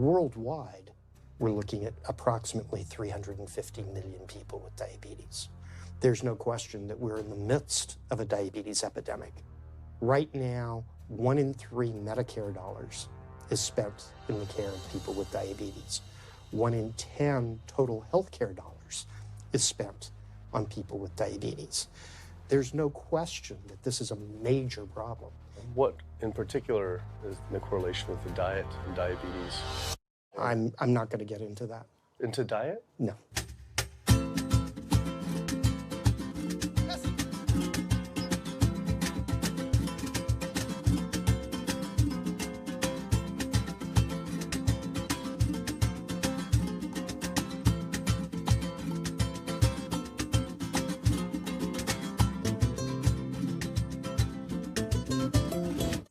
Worldwide, we're looking at approximately 350 million people with diabetes. There's no question that we're in the midst of a diabetes epidemic. Right now, 1 in 3 Medicare dollars is spent in the care of people with diabetes. 1 in 10 total healthcare dollars is spent on people with diabetes. There's no question that this is a major problem. What in particular is the correlation with the diet and diabetes? I'm not going to get into that. Into diet? No.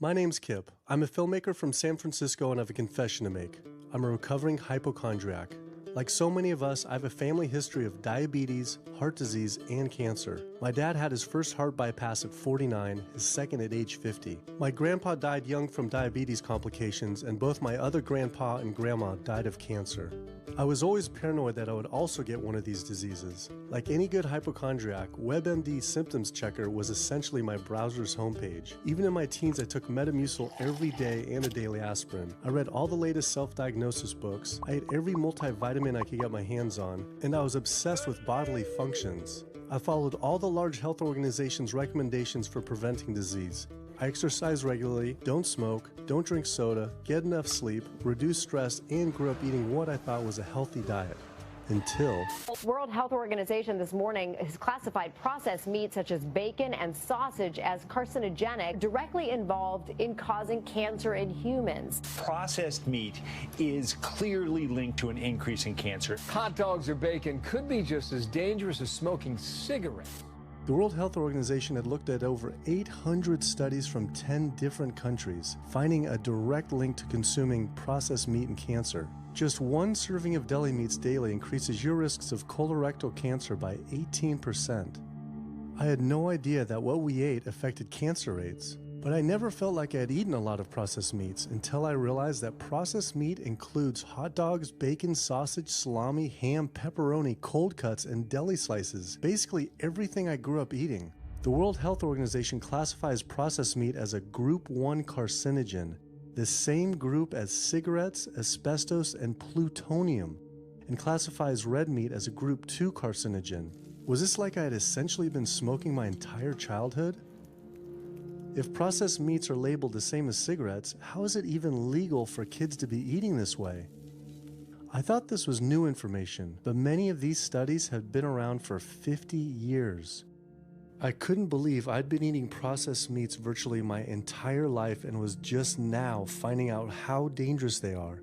My name's Kip. I'm a filmmaker from San Francisco and I have a confession to make. I'm a recovering hypochondriac. Like so many of us, I have a family history of diabetes, heart disease, and cancer. My dad had his first heart bypass at 49, his second at age 50. My grandpa died young from diabetes complications, and both my other grandpa and grandma died of cancer. I was always paranoid that I would also get one of these diseases. Like any good hypochondriac, WebMD Symptoms Checker was essentially my browser's homepage. Even in my teens, I took Metamucil every day and a daily aspirin. I read all the latest self-diagnosis books. I ate every multivitamin I could get my hands on, and I was obsessed with bodily functions. I followed all the large health organizations' recommendations for preventing disease. I exercise regularly, don't smoke, don't drink soda, get enough sleep, reduce stress, and grew up eating what I thought was a healthy diet. Until World Health Organization this morning has classified processed meat such as bacon and sausage as carcinogenic, directly involved in causing cancer in humans. Processed meat is clearly linked to an increase in cancer. Hot dogs or bacon could be just as dangerous as smoking cigarettes. the World Health Organization had looked at over 800 studies from 10 different countries, finding a direct link to consuming processed meat and cancer. Just one serving of deli meats daily increases your risks of colorectal cancer by 18%. I had no idea that what we ate affected cancer rates, but I never felt like I had eaten a lot of processed meats until I realized that processed meat includes hot dogs, bacon, sausage, salami, ham, pepperoni, cold cuts, and deli slices, basically everything I grew up eating. The World Health Organization classifies processed meat as a Group 1 carcinogen, the same group as cigarettes, asbestos, and plutonium, and classifies red meat as a Group 2 carcinogen. Was this like I had essentially been smoking my entire childhood? If processed meats are labeled the same as cigarettes, how is it even legal for kids to be eating this way? I thought this was new information, but many of these studies have been around for 50 years. I couldn't believe I'd been eating processed meats virtually my entire life and was just now finding out how dangerous they are.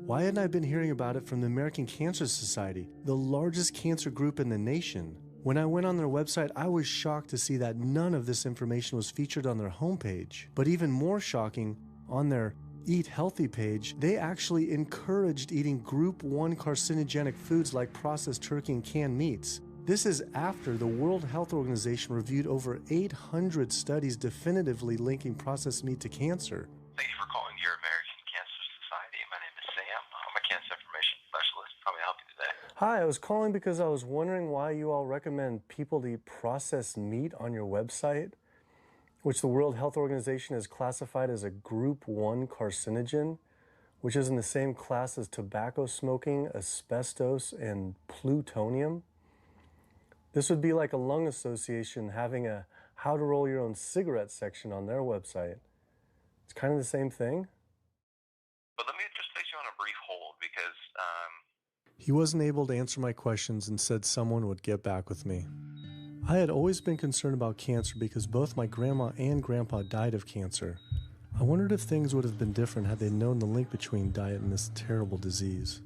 Why hadn't I been hearing about it from the American Cancer Society, the largest cancer group in the nation? When I went on their website, I was shocked to see that none of this information was featured on their homepage. But even more shocking, on their Eat Healthy page, they actually encouraged eating Group 1 carcinogenic foods like processed turkey and canned meats. This is after the World Health Organization reviewed over 800 studies definitively linking processed meat to cancer. Thank you for calling your American Cancer Society. My name is Sam. I'm a cancer information specialist. How may I help you today? Hi, I was calling because I was wondering why you all recommend people to eat processed meat on your website, which the World Health Organization has classified as a Group 1 carcinogen, which is in the same class as tobacco smoking, asbestos, and plutonium. This would be like a lung association having a how to roll your own cigarette section on their website. It's kind of the same thing. But let me just place you on a brief hold because He wasn't able to answer my questions and said someone would get back with me. I had always been concerned about cancer because both my grandma and grandpa died of cancer. I wondered if things would have been different had they known the link between diet and this terrible disease.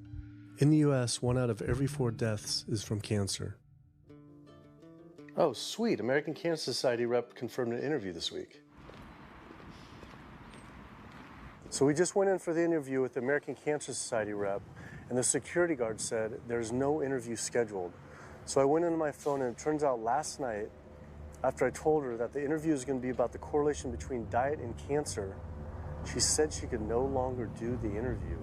In the US, 1 out of every 4 deaths is from cancer. Oh, sweet. American Cancer Society rep confirmed an interview this week. So we just went in for the interview with the American Cancer Society rep, and the security guard said there's no interview scheduled. So I went into my phone, and it turns out last night, after I told her that the interview is going to be about the correlation between diet and cancer, she said she could no longer do the interview.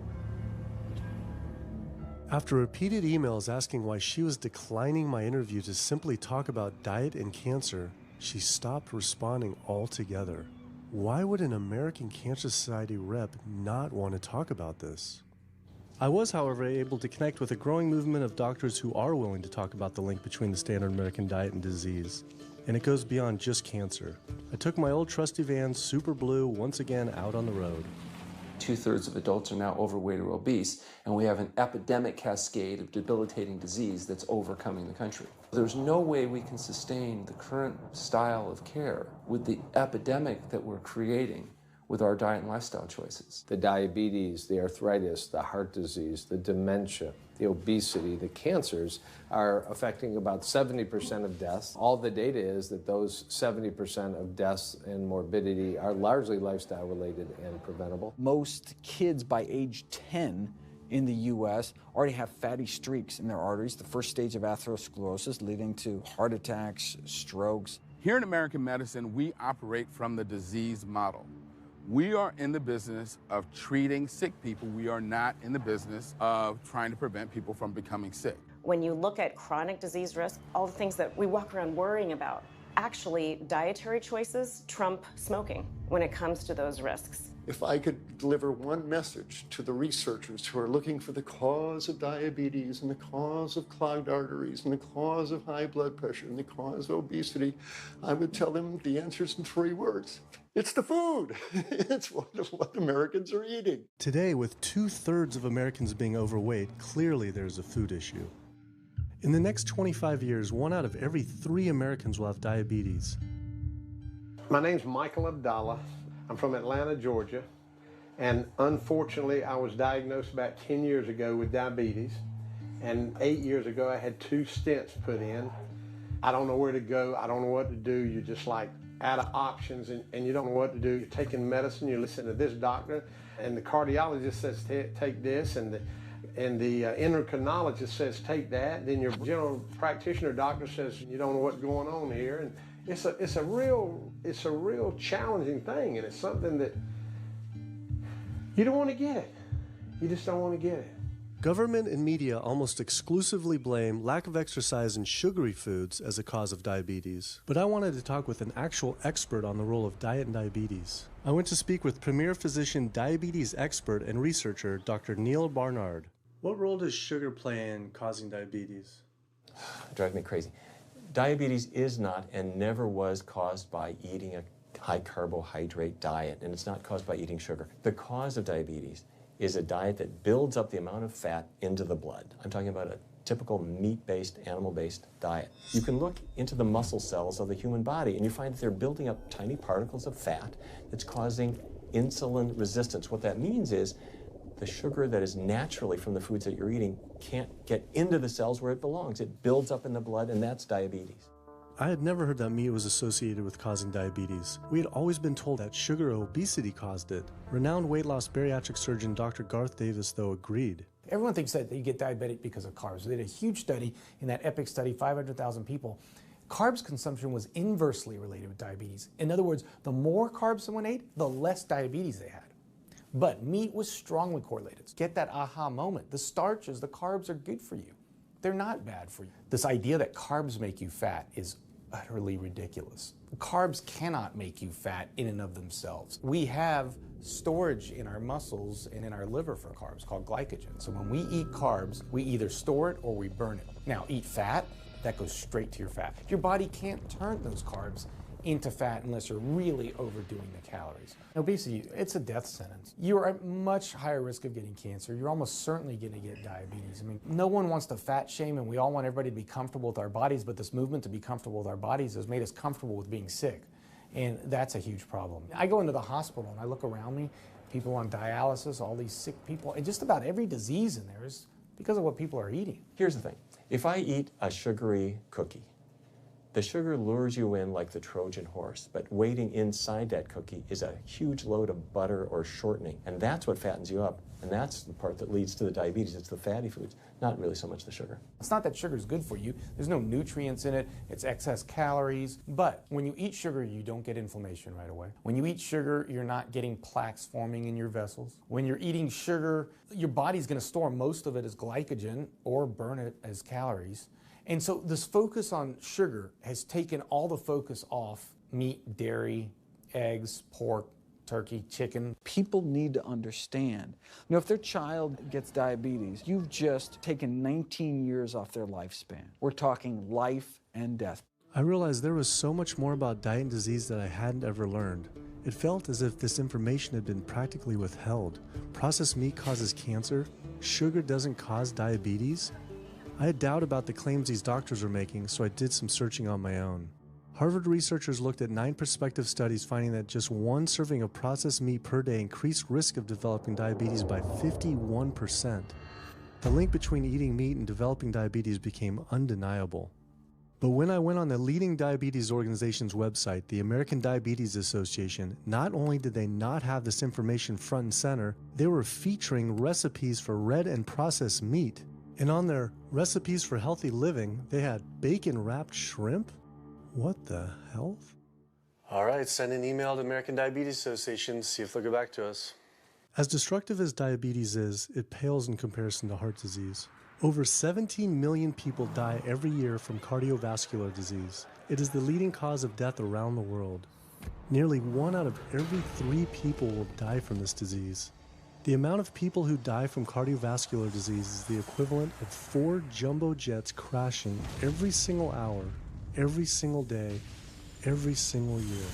After repeated emails asking why she was declining my interview to simply talk about diet and cancer, she stopped responding altogether. Why would an American Cancer Society rep not want to talk about this? I was, however, able to connect with a growing movement of doctors who are willing to talk about the link between the standard American diet and disease. And it goes beyond just cancer. I took my old trusty van, Super Blue, once again out on the road. 2/3 of adults are now overweight or obese, and we have an epidemic cascade of debilitating disease that's overcoming the country. There's no way we can sustain the current style of care with the epidemic that we're creating with our diet and lifestyle choices. The diabetes, the arthritis, the heart disease, the dementia, the obesity, the cancers are affecting about 70% of deaths. All the data is that those 70% of deaths and morbidity are largely lifestyle related and preventable. Most kids by age 10 in the U.S. already have fatty streaks in their arteries, the first stage of atherosclerosis leading to heart attacks, strokes. Here in American medicine, we operate from the disease model. We are in the business of treating sick people. We are not in the business of trying to prevent people from becoming sick. When you look at chronic disease risk, all the things that we walk around worrying about, actually dietary choices trump smoking when it comes to those risks. If I could deliver one message to the researchers who are looking for the cause of diabetes and the cause of clogged arteries and the cause of high blood pressure and the cause of obesity, I would tell them the answer's in 3 words. It's the food. It's what Americans are eating. Today, with 2/3 of Americans being overweight, clearly there's a food issue. In the next 25 years, 1 out of every 3 Americans will have diabetes. My name's Michael Abdallah. I'm from Atlanta, Georgia. And unfortunately, I was diagnosed about 10 years ago with diabetes. And 8 years ago, I had 2 stents put in. I don't know where to go. I don't know what to do. You're just like out of options and you don't know what to do. You're taking medicine, you listen to this doctor, and the cardiologist says take this, and the endocrinologist says take that. Then your general practitioner doctor says you don't know what's going on here, and it's a real challenging thing, and it's something that you don't want to get it. You just don't want to get it. Government and media almost exclusively blame lack of exercise and sugary foods as a cause of diabetes. But I wanted to talk with an actual expert on the role of diet and diabetes. I went to speak with premier physician, diabetes expert, and researcher, Dr. Neil Barnard. What role does sugar play in causing diabetes? It drives me crazy. Diabetes is not and never was caused by eating a high carbohydrate diet, and it's not caused by eating sugar. The cause of diabetes is a diet that builds up the amount of fat into the blood. I'm talking about a typical meat-based, animal-based diet. You can look into the muscle cells of the human body and you find that they're building up tiny particles of fat that's causing insulin resistance. What that means is the sugar that is naturally from the foods that you're eating can't get into the cells where it belongs. It builds up in the blood, and that's diabetes. I had never heard that meat was associated with causing diabetes. We had always been told that sugar or obesity caused it. Renowned weight loss bariatric surgeon Dr. Garth Davis, though, agreed. Everyone thinks that you get diabetic because of carbs. They did a huge study in that EPIC study, 500,000 people. Carbs consumption was inversely related with diabetes. In other words, the more carbs someone ate, the less diabetes they had. But meat was strongly correlated. Get that aha moment. The starches, the carbs are good for you. They're not bad for you. This idea that carbs make you fat is utterly ridiculous. Carbs cannot make you fat in and of themselves. We have storage in our muscles and in our liver for carbs called glycogen. So when we eat carbs, we either store it or we burn it. Now, eat fat, that goes straight to your fat. Your body can't turn those carbs into fat unless you're really overdoing the calories. Obesity, it's a death sentence. You're at much higher risk of getting cancer. You're almost certainly going to get diabetes. I mean, no one wants to fat shame, and we all want everybody to be comfortable with our bodies, but this movement to be comfortable with our bodies has made us comfortable with being sick, and that's a huge problem. I go into the hospital and I look around me, people on dialysis, all these sick people, and just about every disease in there is because of what people are eating. Here's the thing. If I eat a sugary cookie, The sugar lures you in like the Trojan horse, but waiting inside that cookie is a huge load of butter or shortening, and that's what fattens you up, and that's the part that leads to the diabetes. It's the fatty foods, not really so much the sugar. It's not that sugar is good for you. There's no nutrients in it. It's excess calories. But when you eat sugar, you don't get inflammation right away. When you eat sugar, you're not getting plaques forming in your vessels. When you're eating sugar, your body's going to store most of it as glycogen or burn it as calories. And so this focus on sugar has taken all the focus off meat, dairy, eggs, pork, turkey, chicken. People need to understand, if their child gets diabetes, you've just taken 19 years off their lifespan. We're talking life and death. I realized there was so much more about diet and disease that I hadn't ever learned. It felt as if this information had been practically withheld. Processed meat causes cancer. Sugar doesn't cause diabetes. I had doubt about the claims these doctors were making, so I did some searching on my own. Harvard researchers looked at 9 prospective studies finding that just one serving of processed meat per day increased risk of developing diabetes by 51%. The link between eating meat and developing diabetes became undeniable. But when I went on the leading diabetes organization's website, the American Diabetes Association, not only did they not have this information front and center, they were featuring recipes for red and processed meat. And on their recipes for healthy living, they had bacon-wrapped shrimp? What the hell? All right, send an email to American Diabetes Association, see if they'll get back to us. As destructive as diabetes is, it pales in comparison to heart disease. Over 17 million people die every year from cardiovascular disease. It is the leading cause of death around the world. Nearly 1 out of every 3 people will die from this disease. The amount of people who die from cardiovascular disease is the equivalent of 4 jumbo jets crashing every single hour, every single day, every single year.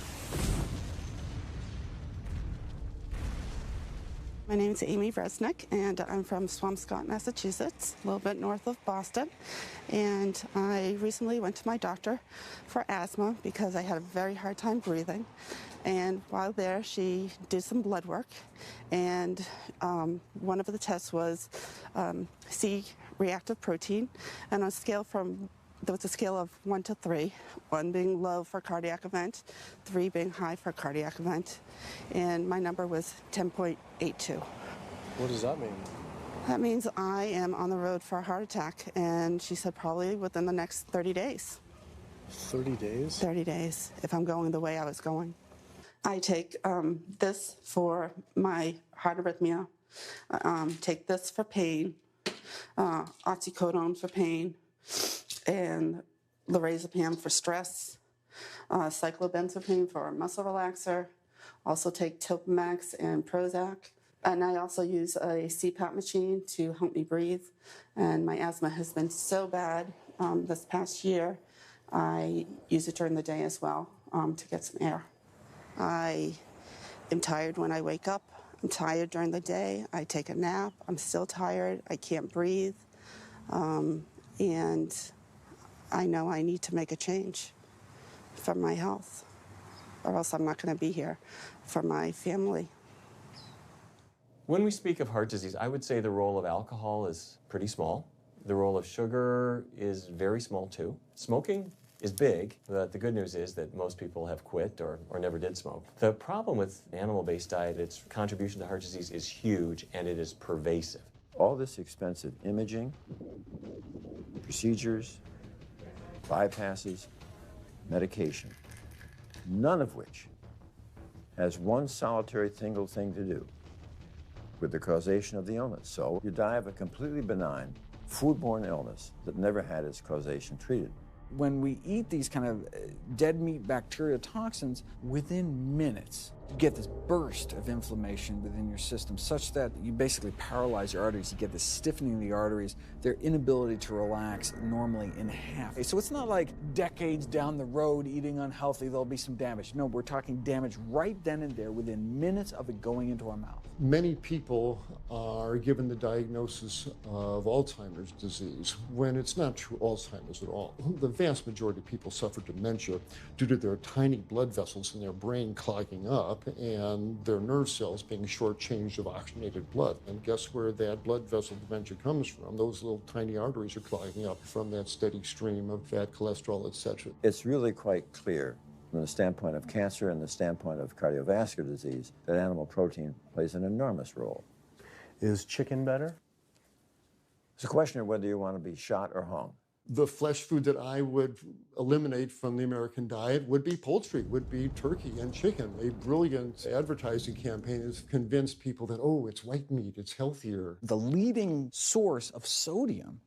My name is Amy Resnick, and I'm from Swampscott, Massachusetts, a little bit north of Boston. And I recently went to my doctor for asthma because I had a very hard time breathing. And while there, she did some blood work, and one of the tests was C-reactive protein, and on a scale there was a scale of 1 to 3, 1 being low for cardiac event, 3 being high for cardiac event, and my number was 10.82. What does that mean? That means I am on the road for a heart attack, and she said probably within the next 30 days. 30 days? 30 days, if I'm going the way I was going. I take this for my heart arrhythmia, take this for pain, oxycodone for pain, and lorazepam for stress, cyclobenzaprine for a muscle relaxer, also take Topamax and Prozac, and I also use a CPAP machine to help me breathe, and my asthma has been so bad this past year, I use it during the day as well to get some air. I am tired when I wake up, I'm tired during the day, I take a nap, I'm still tired, I can't breathe, and I know I need to make a change for my health, or else I'm not going to be here for my family. When we speak of heart disease, I would say the role of alcohol is pretty small. The role of sugar is very small too. Smoking is big, but the good news is that most people have quit or never did smoke. The problem with animal-based diet, its contribution to heart disease is huge and it is pervasive. All this expensive imaging, procedures, bypasses, medication, none of which has one solitary single thing to do with the causation of the illness. So you die of a completely benign foodborne illness that never had its causation treated. When we eat these kind of dead meat bacteria toxins, within minutes, you get this burst of inflammation within your system such that you basically paralyze your arteries. You get this stiffening of the arteries, their inability to relax normally in half. So it's not like decades down the road eating unhealthy, there'll be some damage. No, we're talking damage right then and there within minutes of it going into our mouth. Many people are given the diagnosis of Alzheimer's disease when it's not true Alzheimer's at all. The vast majority of people suffer dementia due to their tiny blood vessels in their brain clogging up up and their nerve cells being shortchanged of oxygenated blood. And guess where that blood vessel dementia comes from? Those little tiny arteries are clogging up from that steady stream of fat, cholesterol, etc. It's really quite clear from the standpoint of cancer and the standpoint of cardiovascular disease that animal protein plays an enormous role. Is chicken better? It's a question of whether you want to be shot or hung. The flesh food that I would eliminate from the American diet would be poultry, would be turkey and chicken. A brilliant advertising campaign has convinced people that, oh, it's white meat, it's healthier. The leading source of sodium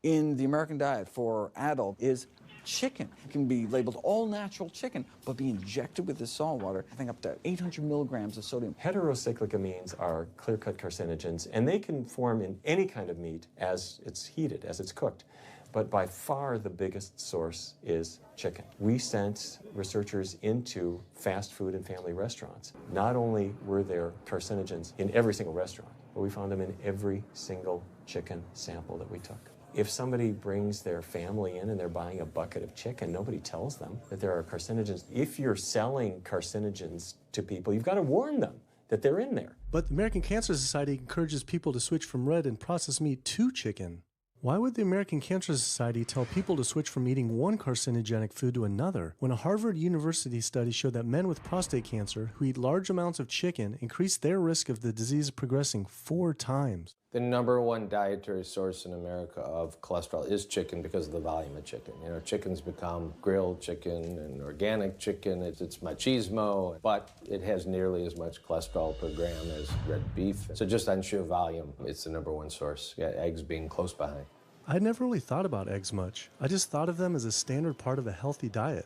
in the American diet for adult is chicken. It can be labeled all natural chicken, but be injected with this salt water, I think up to 800 milligrams of sodium. Heterocyclic amines are clear-cut carcinogens, and they can form in any kind of meat as it's heated, as it's cooked. But by far the biggest source is chicken. We sent researchers into fast food and family restaurants. Not only were there carcinogens in every single restaurant, but we found them in every single chicken sample that we took. If somebody brings their family in and they're buying a bucket of chicken, nobody tells them that there are carcinogens. If you're selling carcinogens to people, you've got to warn them that they're in there. But the American Cancer Society encourages people to switch from red and processed meat to chicken. Why would the American Cancer Society tell people to switch from eating one carcinogenic food to another when a Harvard University study showed that men with prostate cancer who eat large amounts of chicken increase their risk of the disease progressing 4 times? The number one dietary source in America of cholesterol is chicken because of the volume of chicken. You know, chicken's become grilled chicken and organic chicken. It's machismo, but it has nearly as much cholesterol per gram as red beef. So just on sheer volume, it's the number one source. Yeah, eggs being close behind. I'd never really thought about eggs much. I just thought of them as a standard part of a healthy diet.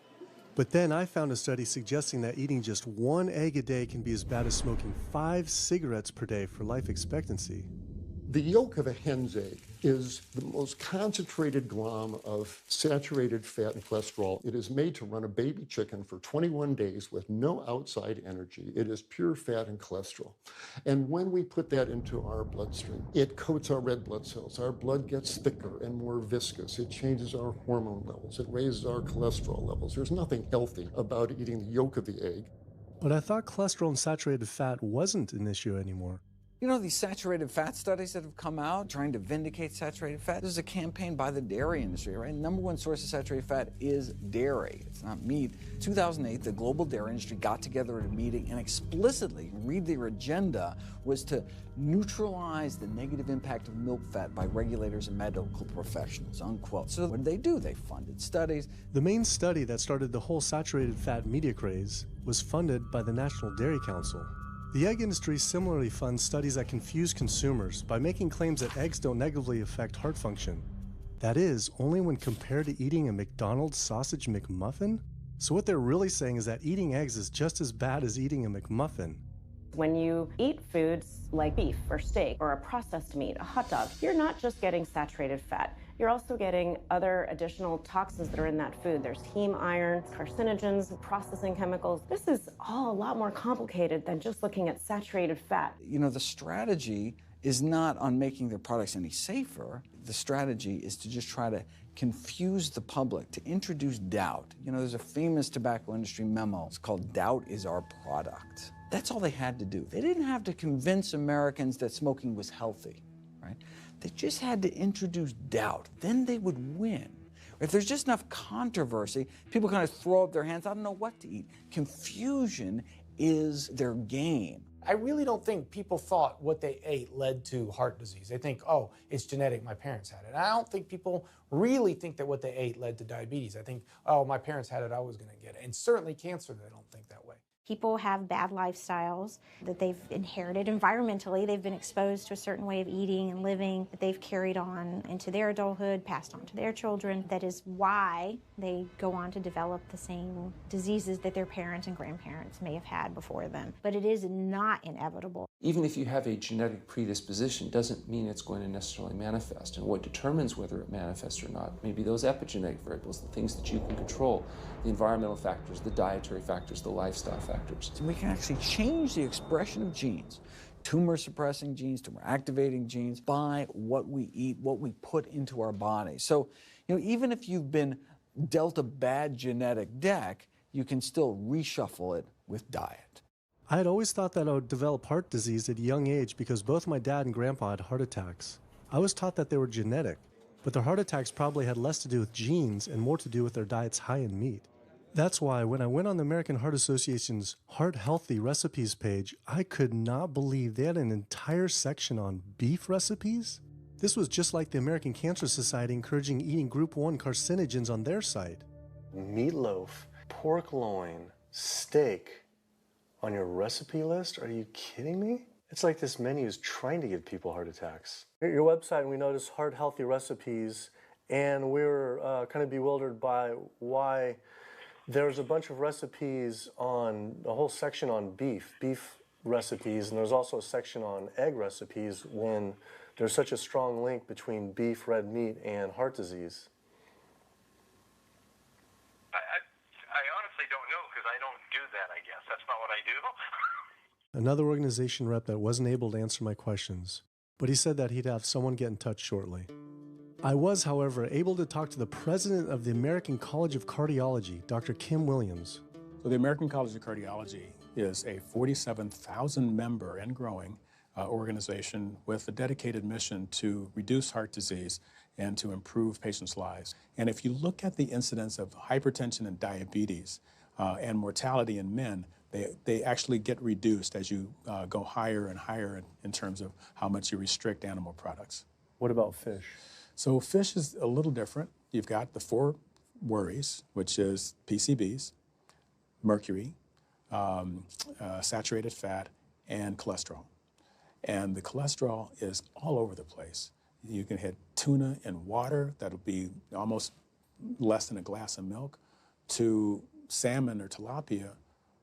But then I found a study suggesting that eating just 1 egg a day can be as bad as smoking 5 cigarettes per day for life expectancy. The yolk of a hen's egg is the most concentrated glom of saturated fat and cholesterol. It is made to run a baby chicken for 21 days with no outside energy. It is pure fat and cholesterol. And when we put that into our bloodstream, it coats our red blood cells. Our blood gets thicker and more viscous. It changes our hormone levels. It raises our cholesterol levels. There's nothing healthy about eating the yolk of the egg. But I thought cholesterol and saturated fat wasn't an issue anymore. You know, these saturated fat studies that have come out trying to vindicate saturated fat, this is a campaign by the dairy industry, right? Number one source of saturated fat is dairy. It's not meat. 2008, the global dairy industry got together at a meeting and explicitly, read their agenda, was to neutralize the negative impact of milk fat by regulators and medical professionals, unquote. So what did? They funded studies. The main study that started the whole saturated fat media craze was funded by the National Dairy Council. The egg industry similarly funds studies that confuse consumers by making claims that eggs don't negatively affect heart function. That is, only when compared to eating a McDonald's sausage McMuffin? So what they're really saying is that eating eggs is just as bad as eating a McMuffin. When you eat foods like beef or steak or a processed meat, a hot dog, you're not just getting saturated fat. You're also getting other additional toxins that are in that food. There's heme iron, carcinogens, processing chemicals. This is all a lot more complicated than just looking at saturated fat. You know, the strategy is not on making their products any safer. The strategy is to just try to confuse the public, to introduce doubt. You know, there's a famous tobacco industry memo. It's called "Doubt is Our Product." That's all they had to do. They didn't have to convince Americans that smoking was healthy, right? They just had to introduce doubt. Then they would win. If there's just enough controversy, people kind of throw up their hands, I don't know what to eat. Confusion is their game. I really don't think people thought what they ate led to heart disease. They think, oh, it's genetic, my parents had it. And I don't think people really think that what they ate led to diabetes. I think, oh, my parents had it, I was going to get it. And certainly cancer, they don't think that way. People have bad lifestyles that they've inherited environmentally. They've been exposed to a certain way of eating and living that they've carried on into their adulthood, passed on to their children. That is why they go on to develop the same diseases that their parents and grandparents may have had before them. But it is not inevitable. Even if you have a genetic predisposition, doesn't mean it's going to necessarily manifest. And what determines whether it manifests or not may be those epigenetic variables, the things that you can control, the environmental factors, the dietary factors, the lifestyle factors. So we can actually change the expression of genes, tumor-suppressing genes, tumor-activating genes, by what we eat, what we put into our body. So, you know, even if you've been dealt a bad genetic deck, you can still reshuffle it with diet. I had always thought that I would develop heart disease at a young age because both my dad and grandpa had heart attacks. I was taught that they were genetic, but their heart attacks probably had less to do with genes and more to do with their diets high in meat. That's why when I went on the American Heart Association's Heart Healthy Recipes page, I could not believe they had an entire section on beef recipes. This was just like the American Cancer Society encouraging eating Group 1 carcinogens on their site. Meatloaf, pork loin, steak on your recipe list? Are you kidding me? It's like this menu is trying to give people heart attacks. At your website, we noticed Heart Healthy Recipes, and we were kind of bewildered by why there's a bunch of recipes on, a whole section on beef recipes, and there's also a section on egg recipes when there's such a strong link between beef, red meat, and heart disease. I honestly don't know because I don't do that, I guess. That's not what I do. Another organization rep that wasn't able to answer my questions, but he said that he'd have someone get in touch shortly. I was, however, able to talk to the president of the American College of Cardiology, Dr. Kim Williams. So the American College of Cardiology is a 47,000 member and growing organization with a dedicated mission to reduce heart disease and to improve patients' lives. And if you look at the incidence of hypertension and diabetes and mortality in men, they actually get reduced as you go higher and higher in terms of how much you restrict animal products. What about fish? So fish is a little different. You've got the 4 worries, which is PCBs, mercury, saturated fat, and cholesterol. And the cholesterol is all over the place. You can hit tuna in water, that'll be almost less than a glass of milk, to salmon or tilapia,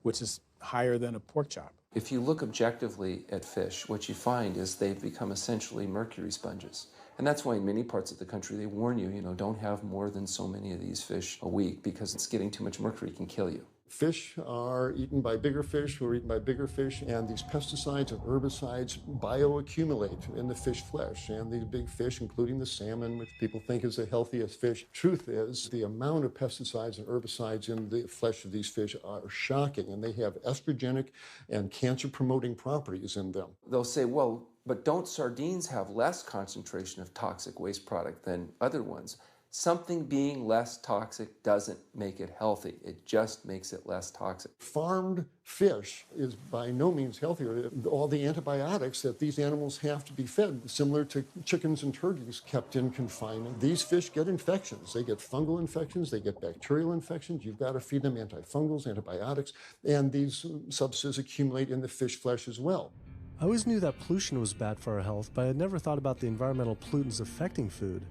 which is higher than a pork chop. If you look objectively at fish, what you find is they've become essentially mercury sponges. And that's why in many parts of the country they warn you, don't have more than so many of these fish a week because it's getting too much mercury can kill you. Fish are eaten by bigger fish who are eaten by bigger fish, and these pesticides and herbicides bioaccumulate in the fish flesh. And these big fish, including the salmon, which people think is the healthiest fish, truth is the amount of pesticides and herbicides in the flesh of these fish are shocking, and they have estrogenic and cancer-promoting properties in them. They'll say, well, but don't sardines have less concentration of toxic waste product than other ones? Something being less toxic doesn't make it healthy. It just makes it less toxic. Farmed fish is by no means healthier. All the antibiotics that these animals have to be fed, similar to chickens and turkeys kept in confinement. These fish get infections. They get fungal infections. They get bacterial infections. You've got to feed them antifungals, antibiotics, and these substances accumulate in the fish flesh as well. I always knew that pollution was bad for our health, but I had never thought about the environmental pollutants affecting food.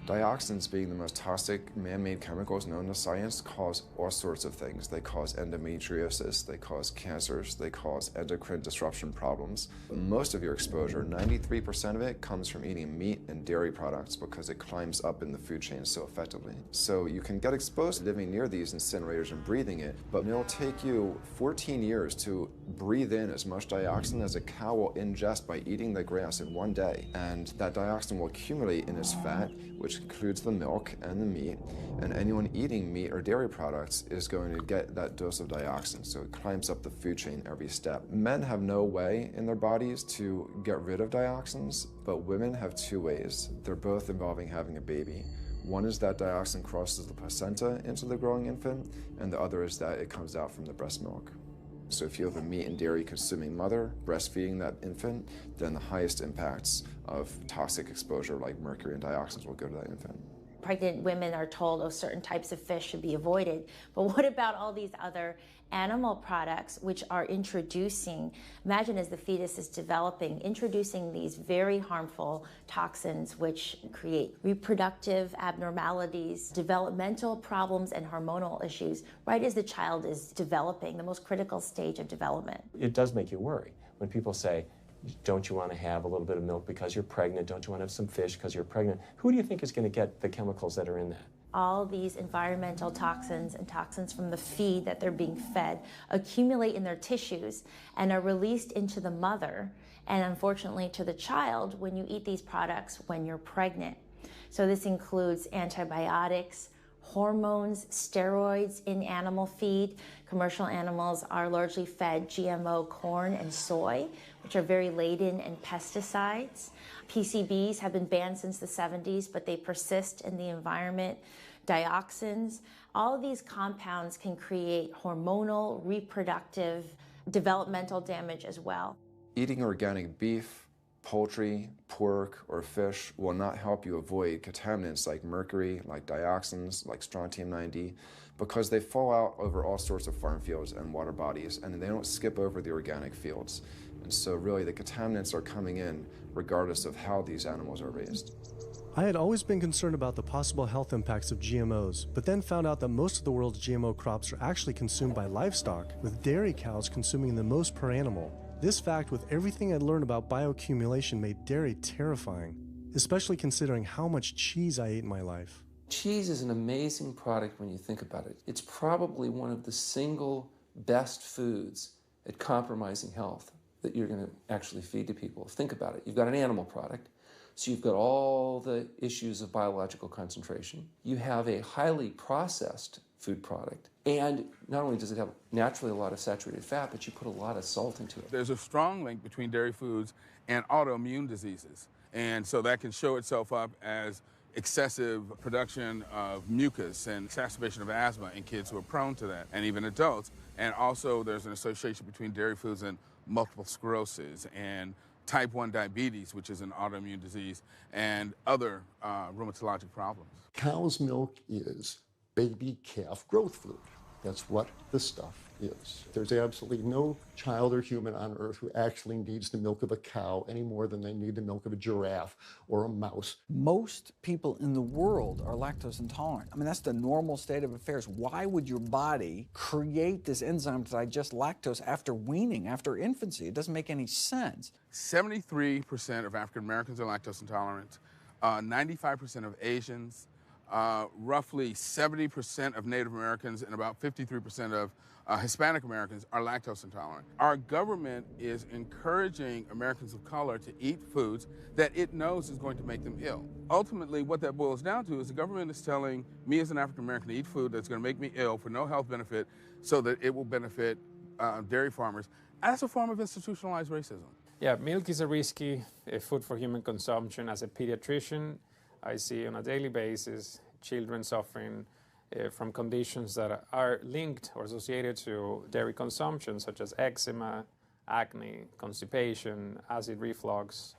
Dioxins, being the most toxic man-made chemicals known to science, cause all sorts of things. They cause endometriosis, they cause cancers, they cause endocrine disruption problems. Most of your exposure, 93% of it, comes from eating meat and dairy products because it climbs up in the food chain so effectively. So you can get exposed to living near these incinerators and breathing it, but it'll take you 14 years to breathe in as much dioxin as a cow will ingest by eating the grass in one day. And that dioxin will accumulate in its fat, which includes the milk and the meat, and anyone eating meat or dairy products is going to get that dose of dioxin, so it climbs up the food chain every step. Men have no way in their bodies to get rid of dioxins, but women have 2 ways. They're both involving having a baby. One is that dioxin crosses the placenta into the growing infant, and the other is that it comes out from the breast milk. So if you have a meat and dairy consuming mother breastfeeding that infant, then the highest impacts of toxic exposure like mercury and dioxins will go to that infant. Pregnant women are told, oh, certain types of fish should be avoided. But what about all these other animal products which are introducing, imagine as the fetus is developing, introducing these very harmful toxins which create reproductive abnormalities, developmental problems, and hormonal issues right as the child is developing, the most critical stage of development. It does make you worry when people say, don't you want to have a little bit of milk because you're pregnant? Don't you want to have some fish because you're pregnant? Who do you think is going to get the chemicals that are in that? All these environmental toxins and toxins from the feed that they're being fed accumulate in their tissues and are released into the mother and unfortunately to the child when you eat these products when you're pregnant. So this includes antibiotics, hormones, steroids in animal feed. Commercial animals are largely fed GMO corn and soy, which are very laden in pesticides. PCBs have been banned since the 70s, but they persist in the environment. Dioxins, all of these compounds can create hormonal, reproductive, developmental damage as well. Eating organic beef, poultry, pork, or fish will not help you avoid contaminants like mercury, like dioxins, like strontium-90, because they fall out over all sorts of farm fields and water bodies, and they don't skip over the organic fields. And so really the contaminants are coming in regardless of how these animals are raised. I had always been concerned about the possible health impacts of GMOs, but then found out that most of the world's GMO crops are actually consumed by livestock, with dairy cows consuming the most per animal. This fact, with everything I'd learned about bioaccumulation, made dairy terrifying, especially considering how much cheese I ate in my life. Cheese is an amazing product when you think about it. It's probably one of the single best foods at compromising health that you're going to actually feed to people. Think about it. You've got an animal product, so you've got all the issues of biological concentration. You have a highly processed food product, and not only does it have naturally a lot of saturated fat, but you put a lot of salt into it. There's a strong link between dairy foods and autoimmune diseases, and so that can show itself up as excessive production of mucus and exacerbation of asthma in kids who are prone to that, and even adults. And also there's an association between dairy foods and multiple sclerosis and type 1 diabetes, which is an autoimmune disease, and other rheumatologic problems. Cow's milk is baby calf growth fluid. That's what the stuff is. There's absolutely no child or human on earth who actually needs the milk of a cow any more than they need the milk of a giraffe or a mouse. Most people in the world are lactose intolerant. I mean, that's the normal state of affairs. Why would your body create this enzyme to digest lactose after weaning, after infancy? It doesn't make any sense. 73% of African Americans are lactose intolerant, 95% of Asians, roughly 70% of Native Americans, and about 53% of Hispanic Americans are lactose intolerant. Our government is encouraging Americans of color to eat foods that it knows is going to make them ill. Ultimately, what that boils down to is the government is telling me as an African American to eat food that's going to make me ill for no health benefit so that it will benefit dairy farmers. That's a form of institutionalized racism. Yeah, milk is a risky food for human consumption. As a pediatrician, I see on a daily basis children suffering from conditions that are linked or associated to dairy consumption, such as eczema, acne, constipation, acid reflux,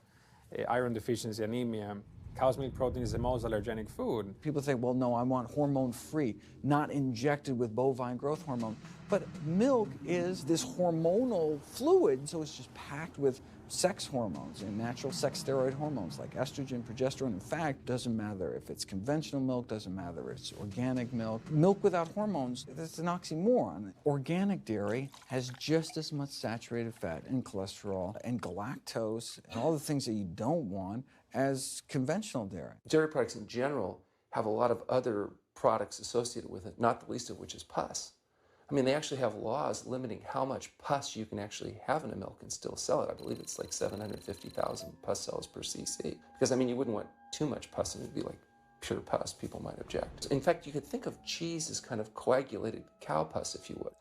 iron deficiency, anemia. Cow's milk protein is the most allergenic food. People say, well, no, I want hormone-free, not injected with bovine growth hormone. But milk is this hormonal fluid, so it's just packed with sex hormones and natural sex steroid hormones like estrogen, progesterone. In fact, doesn't matter if it's conventional milk, doesn't matter if it's organic milk. Milk without hormones, that's an oxymoron. Organic dairy has just as much saturated fat and cholesterol and galactose and all the things that you don't want as conventional dairy. Dairy products in general have a lot of other products associated with it, not the least of which is pus. I mean, they actually have laws limiting how much pus you can actually have in a milk and still sell it. I believe it's like 750,000 pus cells per cc. Because, I mean, you wouldn't want too much pus and it would be like pure pus. People might object. In fact, you could think of cheese as kind of coagulated cow pus, if you would.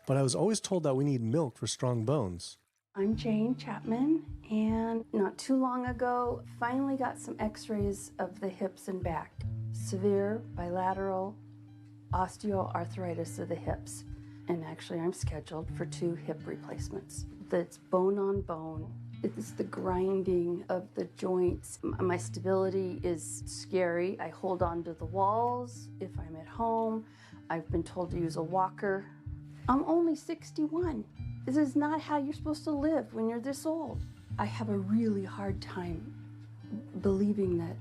But I was always told that we need milk for strong bones. I'm Jane Chapman, and not too long ago, finally got some x-rays of the hips and back. Severe bilateral osteoarthritis of the hips. And actually, I'm scheduled for 2 hip replacements. That's bone on bone. It's the grinding of the joints. My stability is scary. I hold on to the walls if I'm at home. I've been told to use a walker. I'm only 61. This is not how you're supposed to live when you're this old. I have a really hard time believing that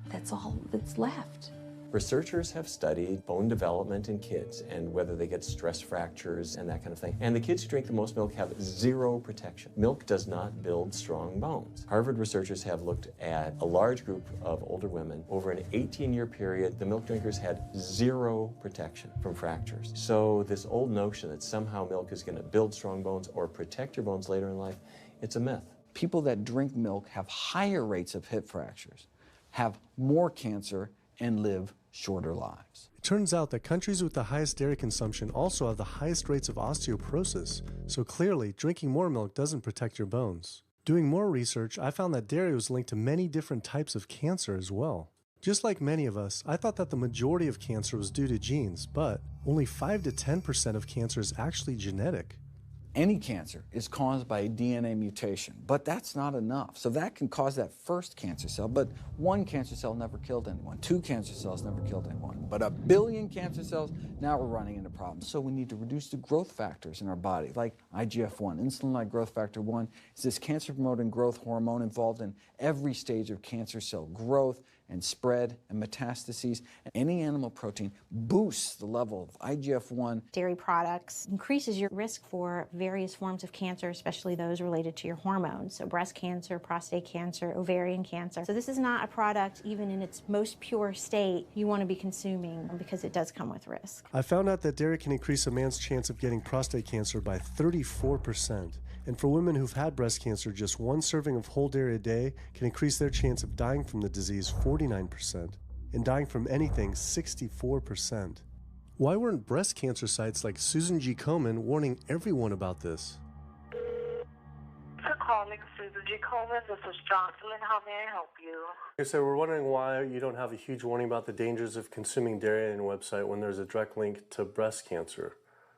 that's all that's left. Researchers have studied bone development in kids and whether they get stress fractures and that kind of thing. And the kids who drink the most milk have 0 protection. Milk does not build strong bones. Harvard researchers have looked at a large group of older women. Over an 18-year period, the milk drinkers had 0 protection from fractures. So this old notion that somehow milk is going to build strong bones or protect your bones later in life, it's a myth. People that drink milk have higher rates of hip fractures, have more cancer, and live shorter lives. It turns out that countries with the highest dairy consumption also have the highest rates of osteoporosis, so clearly drinking more milk doesn't protect your bones. Doing more research, I found that dairy was linked to many different types of cancer as well. Just like many of us, I thought that the majority of cancer was due to genes, but only 5 to 10% of cancer is actually genetic. Any cancer is caused by a DNA mutation, but that's not enough. So that can cause that first cancer cell, but one cancer cell never killed anyone. 2 cancer cells never killed anyone. But 1 billion cancer cells, now we're running into problems. So we need to reduce the growth factors in our body, like IGF-1. Insulin-like growth factor 1 is this cancer-promoting growth hormone involved in every stage of cancer cell growth and spread and metastases. Any animal protein boosts the level of IGF-1. Dairy products increases your risk for various forms of cancer, especially those related to your hormones. So breast cancer, prostate cancer, ovarian cancer. So this is not a product, even in its most pure state, you want to be consuming because it does come with risk. I found out that dairy can increase a man's chance of getting prostate cancer by 34%. And for women who've had breast cancer, just 1 serving of whole dairy a day can increase their chance of dying from the disease 49%, and dying from anything 64%. Why weren't breast cancer sites like Susan G. Komen warning everyone about this? For calling Susan G. Komen, this is Jocelyn. How may I help you? So we're wondering why you don't have a huge warning about the dangers of consuming dairy on your website when there's a direct link to breast cancer.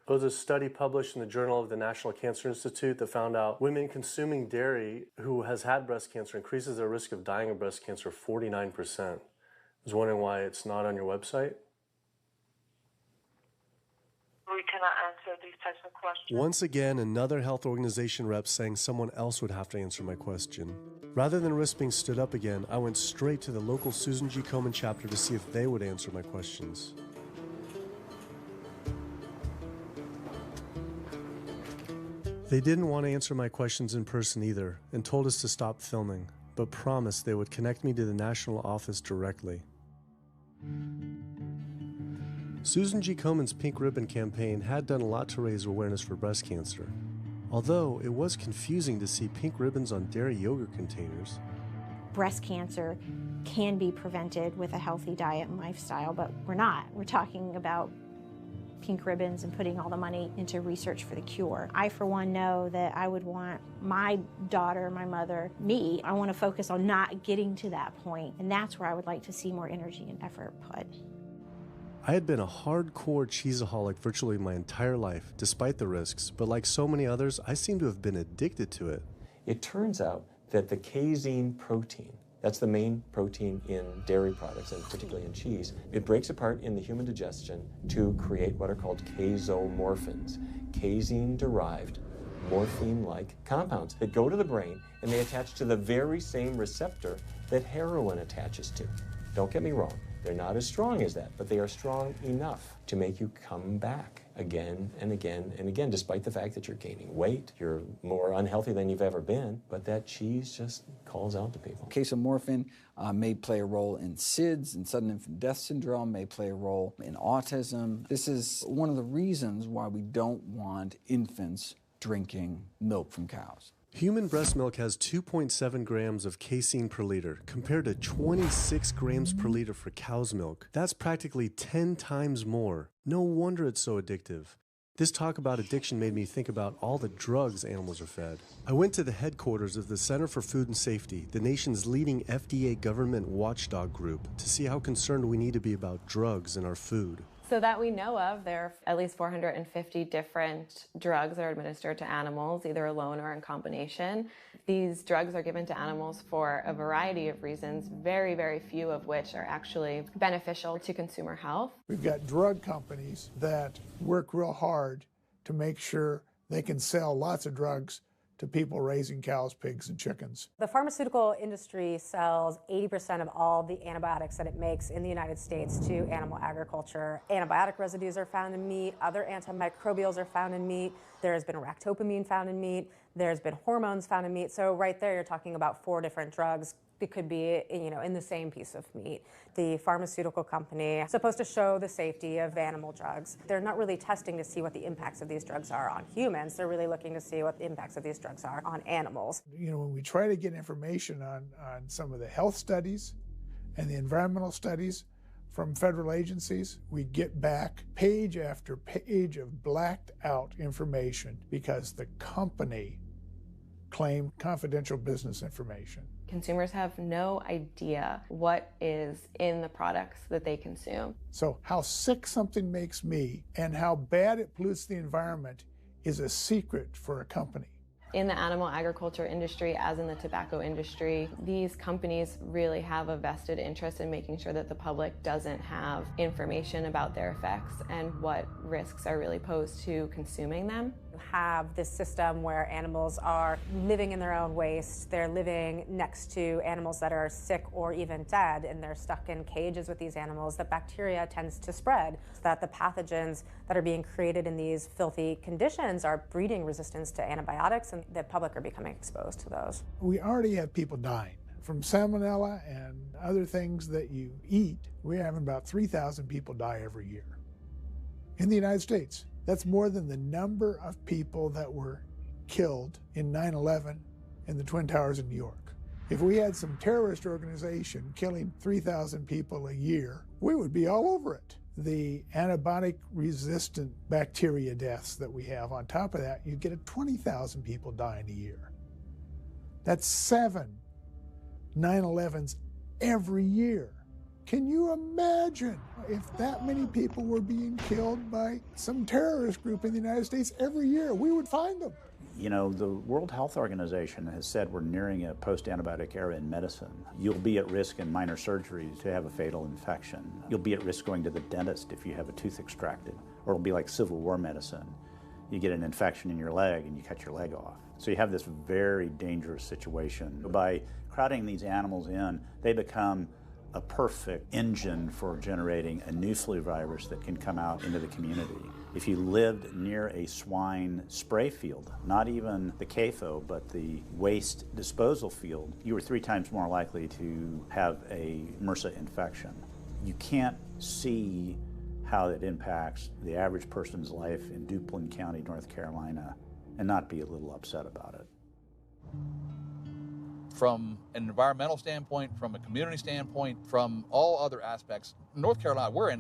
There was a study published in the Journal of the National Cancer Institute that found out women consuming dairy who has had breast cancer increases their risk of dying of breast cancer 49%. I was wondering why it's not on your website. We cannot answer these types of questions. Once again, another health organization rep saying someone else would have to answer my question. Rather than risk being stood up again, I went straight to the local Susan G. Komen chapter to see if they would answer my questions. They didn't want to answer my questions in person either, and told us to stop filming, but promised they would connect me to the national office directly. Susan G. Komen's Pink Ribbon campaign had done a lot to raise awareness for breast cancer, although it was confusing to see pink ribbons on dairy yogurt containers. Breast cancer can be prevented with a healthy diet and lifestyle, but we're not. We're talking about pink ribbons and putting all the money into research for the cure. I, for one, know that I would want my daughter, my mother, me, I want to focus on not getting to that point, and that's where I would like to see more energy and effort put. I had been a hardcore cheeseaholic virtually my entire life, despite the risks, but like so many others, I seem to have been addicted to it. It turns out that the casein protein, that's the main protein in dairy products, and particularly in cheese, it breaks apart in the human digestion to create what are called casomorphins, casein-derived morphine-like compounds that go to the brain, and they attach to the very same receptor that heroin attaches to. Don't get me wrong, they're not as strong as that, but they are strong enough to make you come back again and again and again, despite the fact that you're gaining weight, you're more unhealthy than you've ever been, but that cheese just calls out to people. Casomorphin may play a role in SIDS, and sudden infant death syndrome, may play a role in autism. This is one of the reasons why we don't want infants drinking milk from cows. Human breast milk has 2.7 grams of casein per liter, compared to 26 grams per liter for cow's milk. That's practically 10 times more. No wonder it's so addictive. This talk about addiction made me think about all the drugs animals are fed. I went to the headquarters of the Center for Food and Safety, the nation's leading FDA government watchdog group, to see how concerned we need to be about drugs in our food. So that we know of, there are at least 450 different drugs that are administered to animals, either alone or in combination. These drugs are given to animals for a variety of reasons, very, very few of which are actually beneficial to consumer health. We've got drug companies that work real hard to make sure they can sell lots of drugs to people raising cows, pigs, and chickens. The pharmaceutical industry sells 80% of all the antibiotics that it makes in the United States to animal agriculture. Antibiotic residues are found in meat, other antimicrobials are found in meat, there's been ractopamine found in meat, there's been hormones found in meat. So right there you're talking about 4 different drugs that could be, in the same piece of meat. The pharmaceutical company is supposed to show the safety of animal drugs. They're not really testing to see what the impacts of these drugs are on humans. They're really looking to see what the impacts of these drugs are on animals. When we try to get information on some of the health studies and the environmental studies, from federal agencies, we get back page after page of blacked out information because the company claimed confidential business information. Consumers have no idea what is in the products that they consume. So how sick something makes me and how bad it pollutes the environment is a secret for a company. In the animal agriculture industry, as in the tobacco industry, these companies really have a vested interest in making sure that the public doesn't have information about their effects and what risks are really posed to consuming them. You have this system where animals are living in their own waste. They're living next to animals that are sick or even dead, and they're stuck in cages with these animals. The bacteria tends to spread, so that the pathogens that are being created in these filthy conditions are breeding resistance to antibiotics, and the public are becoming exposed to those. We already have people dying from salmonella and other things that you eat. We're having about 3,000 people die every year in the United States. That's more than the number of people that were killed in 9/11 in the Twin Towers in New York. If we had some terrorist organization killing 3,000 people a year, we would be all over it. The antibiotic-resistant bacteria deaths that we have, on top of that, you get 20,000 people dying a year. That's 7 9/11s every year. Can you imagine if that many people were being killed by some terrorist group in the United States every year? We would find them. You know, the World Health Organization has said we're nearing a post-antibiotic era in medicine. You'll be at risk in minor surgeries to have a fatal infection. You'll be at risk going to the dentist if you have a tooth extracted. Or it'll be like Civil War medicine. You get an infection in your leg and you cut your leg off. So you have this very dangerous situation. By crowding these animals in, they become a perfect engine for generating a new flu virus that can come out into the community. If you lived near a swine spray field, not even the CAFO, but the waste disposal field, you were 3 times more likely to have a MRSA infection. You can't see how it impacts the average person's life in Duplin County, North Carolina, and not be a little upset about it. From an environmental standpoint, from a community standpoint, from all other aspects, North Carolina, we're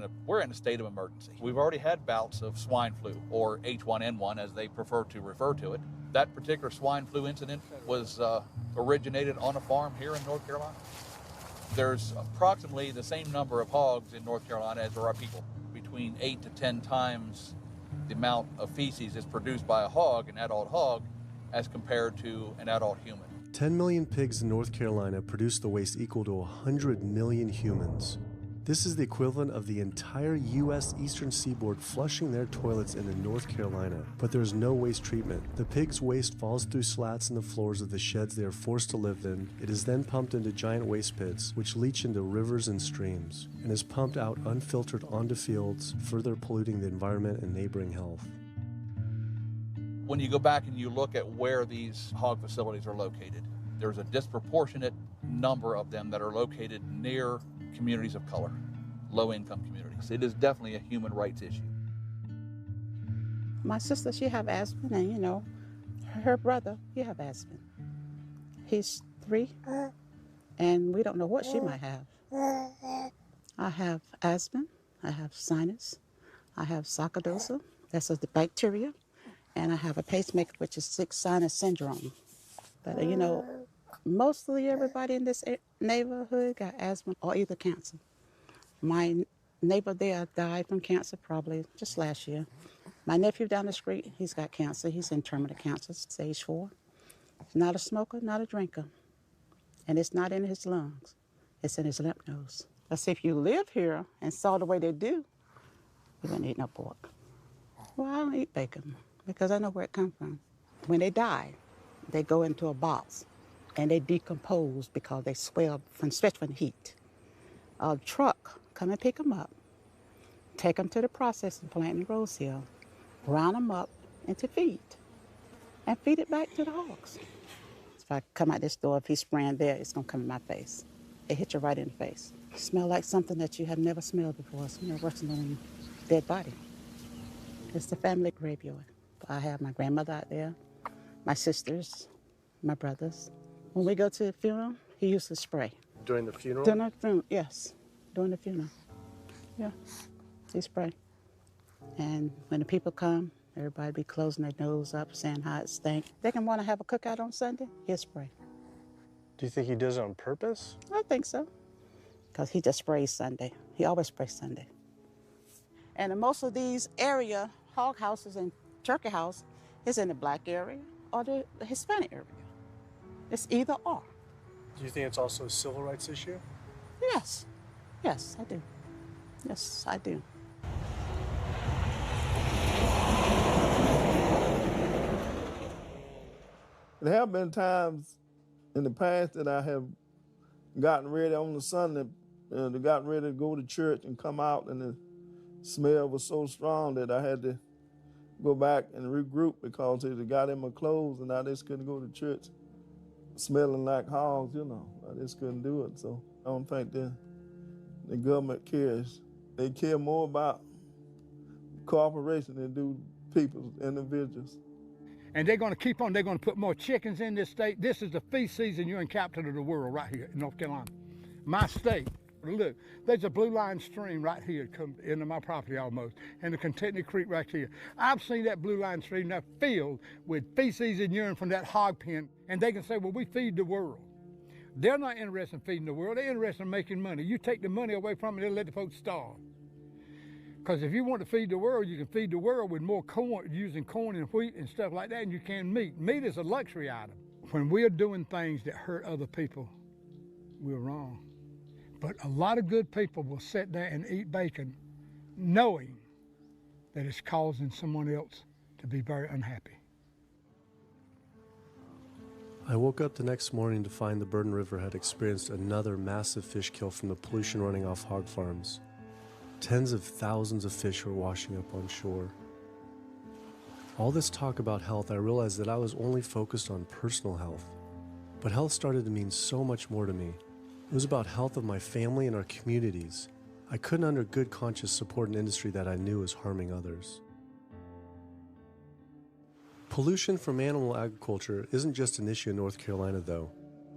in a state of emergency. We've already had bouts of swine flu, or H1N1 as they prefer to refer to it. That particular swine flu incident was originated on a farm here in North Carolina. There's approximately the same number of hogs in North Carolina as there are people. Between 8 to 10 times the amount of feces is produced by a hog, an adult hog, as compared to an adult human. 10 million pigs in North Carolina produce the waste equal to 100 million humans. This is the equivalent of the entire U.S. Eastern Seaboard flushing their toilets into North Carolina, but there's no waste treatment. The pigs' waste falls through slats in the floors of the sheds they are forced to live in. It is then pumped into giant waste pits, which leach into rivers and streams, and is pumped out unfiltered onto fields, further polluting the environment and neighboring health. When you go back and you look at where these hog facilities are located, there's a disproportionate number of them that are located near communities of color, low-income communities. It is definitely a human rights issue. My sister, she have asthma, and you know, her brother, he have asthma. He's 3, and we don't know what she might have. I have asthma, I have sinus, I have sarcoidosis, that's the bacteria, and I have a pacemaker, which is 6 sinus syndrome. But you know, mostly everybody in this neighborhood got asthma or either cancer. My neighbor there died from cancer probably just last year. My nephew down the street, he's got cancer. He's in terminal cancer, stage 4. He's not a smoker, not a drinker. And it's not in his lungs. It's in his lymph nodes. Let's see, if you live here and saw the way they do, you wouldn't eat no pork. Well, I don't eat bacon because I know where it comes from. When they die, they go into a box and they decompose because they swell especially from heat. A truck come and pick them up, take them to the processing plant in Rose Hill, round them up into feed, and feed it back to the hogs. If I come out this door, if he's spraying there, it's gonna come in my face. It hit you right in the face. It smells like something that you have never smelled before. It smells worse than a dead body. It's the family graveyard. I have my grandmother out there, my sisters, my brothers. When we go to the funeral, he used to spray. During the funeral? During the funeral, yes. During the funeral. Yeah, he spray. And when the people come, everybody be closing their nose up, saying how it stink. They can want to have a cookout on Sunday, he'll spray. Do you think he does it on purpose? I think so, because he just sprays Sunday. He always sprays Sunday. And in most of these area, hog houses and turkey house is in the black area or the Hispanic area. It's either or. Do you think it's also a civil rights issue? Yes. Yes, I do. Yes, I do. There have been times in the past that I have gotten ready on the Sunday, got ready to go to church and come out, and the smell was so strong that I had to go back and regroup because it got in my clothes and I just couldn't go to church smelling like hogs, you know. I just couldn't do it. So I don't think the government cares. They care more about corporations than do people, individuals. And they're going to keep on. They're going to put more chickens in this state. This is the feast season. You're in capital of the world right here in North Carolina. My state. Look, there's a blue line stream right here come into my property almost, and the Contentney Creek right here. I've seen that blue line stream now filled with feces and urine from that hog pen, and they can say, well, we feed the world. They're not interested in feeding the world. They're interested in making money. You take the money away from them, they'll let the folks starve. Because if you want to feed the world, you can feed the world with more corn, using corn and wheat and stuff like that, and you can meat. Meat is a luxury item. When we're doing things that hurt other people, we're wrong. But a lot of good people will sit there and eat bacon knowing that it's causing someone else to be very unhappy. I woke up the next morning to find the Burden River had experienced another massive fish kill from the pollution running off hog farms. Tens of thousands of fish were washing up on shore. All this talk about health, I realized that I was only focused on personal health. But health started to mean so much more to me. It was about health of my family and our communities. I couldn't under good conscience support an industry that I knew was harming others. Pollution from animal agriculture isn't just an issue in North Carolina, though.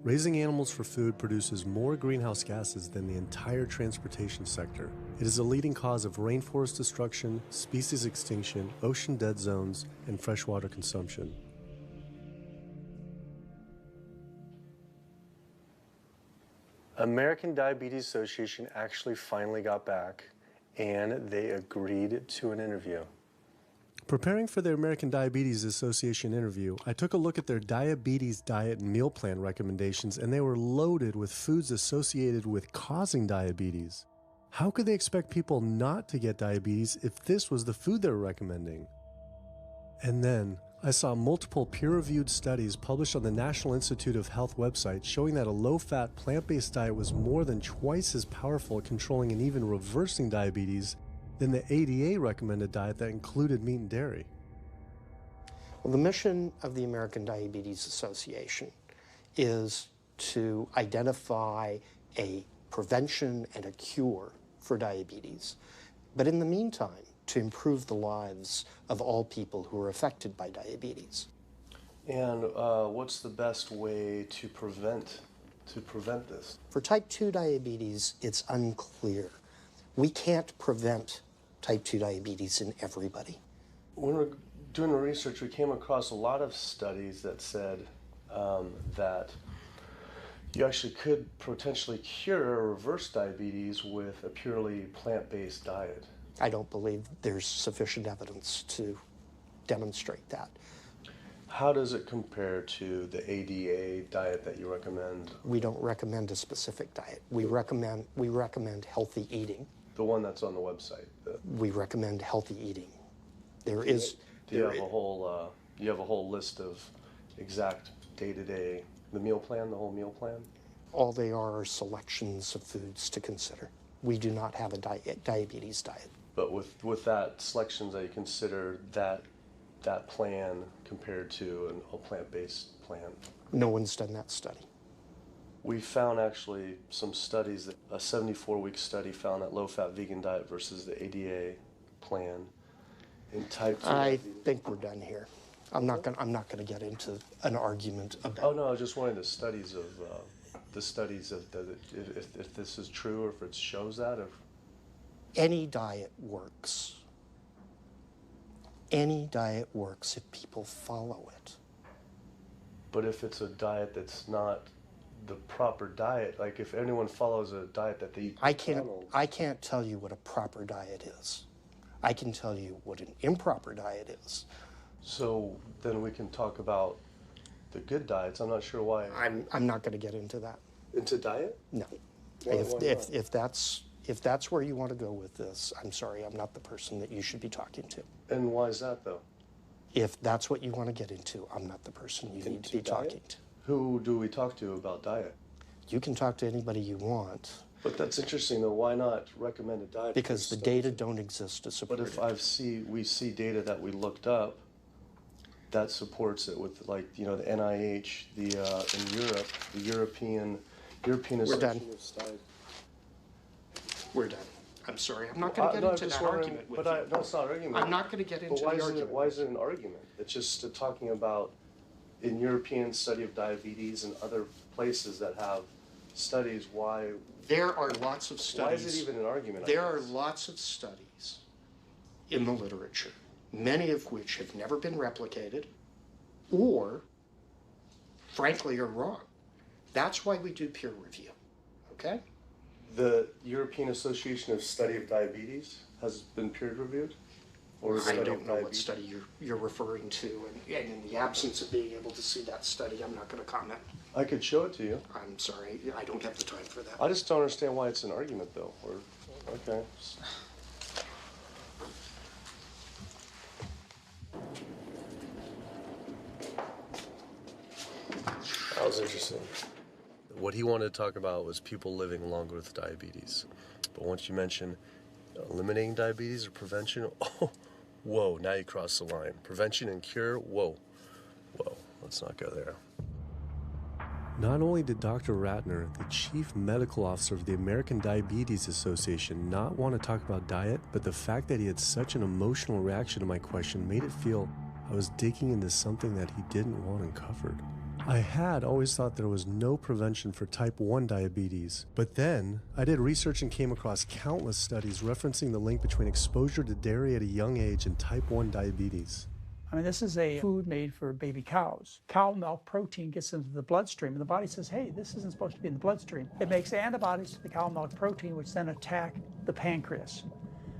Raising animals for food produces more greenhouse gases than the entire transportation sector. It is a leading cause of rainforest destruction, species extinction, ocean dead zones, and freshwater consumption. American Diabetes Association actually finally got back and they agreed to an interview. Preparing for the American Diabetes Association interview, I took a look at their diabetes diet and meal plan recommendations, and they were loaded with foods associated with causing diabetes. How could they expect people not to get diabetes if this was the food they were recommending? And then I saw multiple peer-reviewed studies published on the National Institute of Health website showing that a low-fat, plant-based diet was more than twice as powerful at controlling and even reversing diabetes than the ADA recommended diet that included meat and dairy. Well, the mission of the American Diabetes Association is to identify a prevention and a cure for diabetes, but in the meantime, to improve the lives of all people who are affected by diabetes. And what's the best way to prevent this? For type 2 diabetes, it's unclear. We can't prevent type 2 diabetes in everybody. When we're doing the research, we came across a lot of studies that said that you actually could potentially cure or reverse diabetes with a purely plant-based diet. I don't believe there's sufficient evidence to demonstrate that. How does it compare to the ADA diet that you recommend? We don't recommend a specific diet. We recommend healthy eating. The one that's on the website. We recommend healthy eating. Do you have a whole list of exact day-to-day, the meal plan, the whole meal plan? All they are selections of foods to consider. We do not have a diabetes diet. But with that selections, that you consider that plan compared to a plant-based plan? No one's done that study. We found actually some studies, that a 74-week study found that low-fat vegan diet versus the ADA plan in type 2. I think we're done here. I'm not gonna get into an argument about. Oh no, I was just wondering the studies of if this is true or if it shows that. Any diet works. Any diet works if people follow it. But if it's a diet that's not the proper diet, like if anyone follows a diet that they eat I can't tell you what a proper diet is. I can tell you what an improper diet is. So then we can talk about the good diets. I'm not sure why. I'm not going to get into that. Into diet? No. Why not? If that's where you want to go with this, I'm sorry, I'm not the person that you should be talking to. And why is that, though? If that's what you want to get into, I'm not the person you need to be talking to. Who do we talk to about diet? You can talk to anybody you want. But that's interesting, though. Why not recommend a diet? Because the data don't exist to support it. But if we see data that we looked up that supports it with, like, you know, the NIH, in Europe, the European Association of Studies. We're done. I'm sorry. I'm not going to get into that argument with you. No, it's not an argument. I'm not going to get into the argument. Why is it an argument? It's just talking about in European study of diabetes and other places that have studies why. There are lots of studies. Why is it even an argument? There are lots of studies in the literature, many of which have never been replicated or, frankly, are wrong. That's why we do peer review, okay? The European Association of Study of Diabetes has been peer-reviewed? I don't know what study you're referring to, and in the absence of being able to see that study, I'm not going to comment. I could show it to you. I'm sorry, I don't have the time for that. I just don't understand why it's an argument, though. Okay. That was interesting. What he wanted to talk about was people living longer with diabetes. But once you mention eliminating diabetes or prevention, oh, whoa, now you cross the line. Prevention and cure, whoa, let's not go there. Not only did Dr. Ratner, the chief medical officer of the American Diabetes Association, not want to talk about diet, but the fact that he had such an emotional reaction to my question made it feel I was digging into something that he didn't want uncovered. I had always thought there was no prevention for type 1 diabetes, but then I did research and came across countless studies referencing the link between exposure to dairy at a young age and type 1 diabetes. I mean, this is a food made for baby cows. Cow milk protein gets into the bloodstream, and the body says, hey, this isn't supposed to be in the bloodstream. It makes antibodies to the cow milk protein, which then attack the pancreas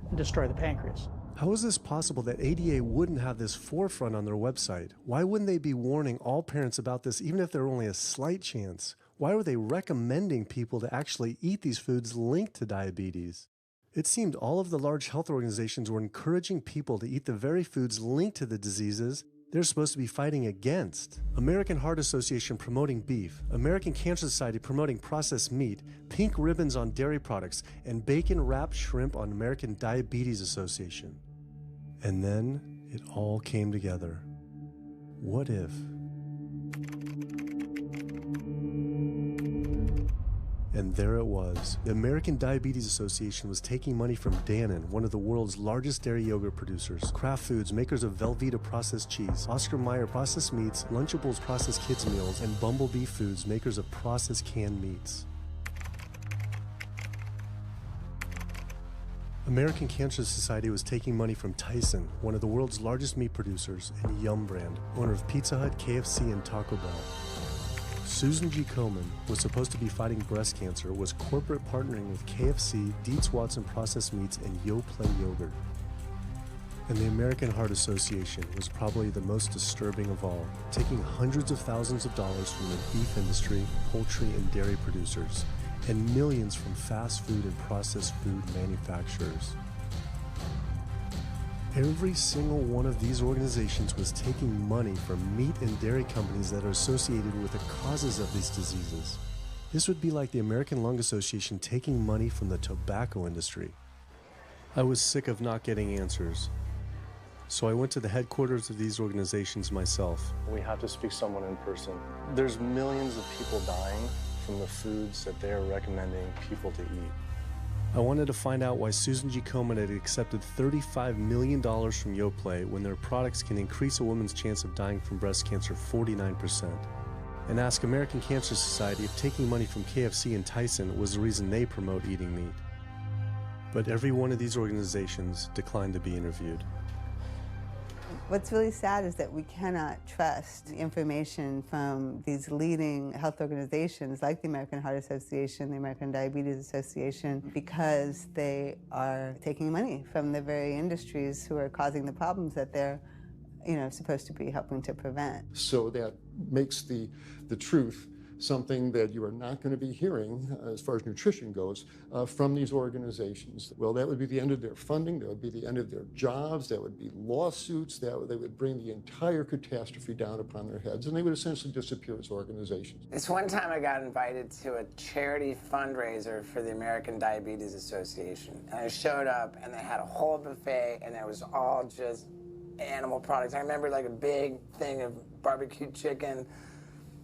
and destroy the pancreas. How is this possible that ADA wouldn't have this forefront on their website? Why wouldn't they be warning all parents about this, even if there were only a slight chance? Why were they recommending people to actually eat these foods linked to diabetes? It seemed all of the large health organizations were encouraging people to eat the very foods linked to the diseases they're supposed to be fighting against. American Heart Association promoting beef, American Cancer Society promoting processed meat, pink ribbons on dairy products, and bacon-wrapped shrimp on American Diabetes Association. And then it all came together. What if? And there it was. The American Diabetes Association was taking money from Dannon, one of the world's largest dairy yogurt producers, Kraft Foods, makers of Velveeta processed cheese, Oscar Mayer processed meats, Lunchables processed kids meals, and Bumblebee Foods, makers of processed canned meats. American Cancer Society was taking money from Tyson, one of the world's largest meat producers, and Yum Brand, owner of Pizza Hut, KFC, and Taco Bell. Susan G. Komen was supposed to be fighting breast cancer, was corporate partnering with KFC, Dietz Watson Processed Meats, and Yoplait Yogurt. And the American Heart Association was probably the most disturbing of all, taking hundreds of thousands of dollars from the beef industry, poultry, and dairy producers, and millions from fast food and processed food manufacturers. Every single one of these organizations was taking money from meat and dairy companies that are associated with the causes of these diseases. This would be like the American Lung Association taking money from the tobacco industry. I was sick of not getting answers, so I went to the headquarters of these organizations myself. We have to speak to someone in person. There's millions of people dying from the foods that they're recommending people to eat. I wanted to find out why Susan G. Komen had accepted $35 million from Yoplait when their products can increase a woman's chance of dying from breast cancer 49%. And ask American Cancer Society if taking money from KFC and Tyson was the reason they promote eating meat. but every one of these organizations declined to be interviewed. What's really sad is that we cannot trust information from these leading health organizations like the American Heart Association, the American Diabetes Association, because they are taking money from the very industries who are causing the problems that they're supposed to be helping to prevent. So that makes the truth something that you are not going to be hearing, as far as nutrition goes, from these organizations. Well, that would be the end of their funding, that would be the end of their jobs, that would be lawsuits, they would bring the entire catastrophe down upon their heads, and they would essentially disappear as organizations. This one time I got invited to a charity fundraiser for the American Diabetes Association, and I showed up, and they had a whole buffet, and it was all just animal products. I remember like a big thing of barbecue chicken.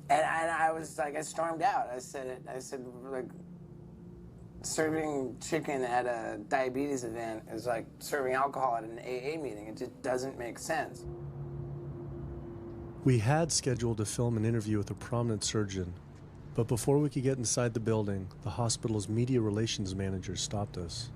And I was like, I stormed out. I said, like, serving chicken at a diabetes event is like serving alcohol at an AA meeting. It just doesn't make sense. We had scheduled to film an interview with a prominent surgeon, but before we could get inside the building, the hospital's media relations manager stopped us.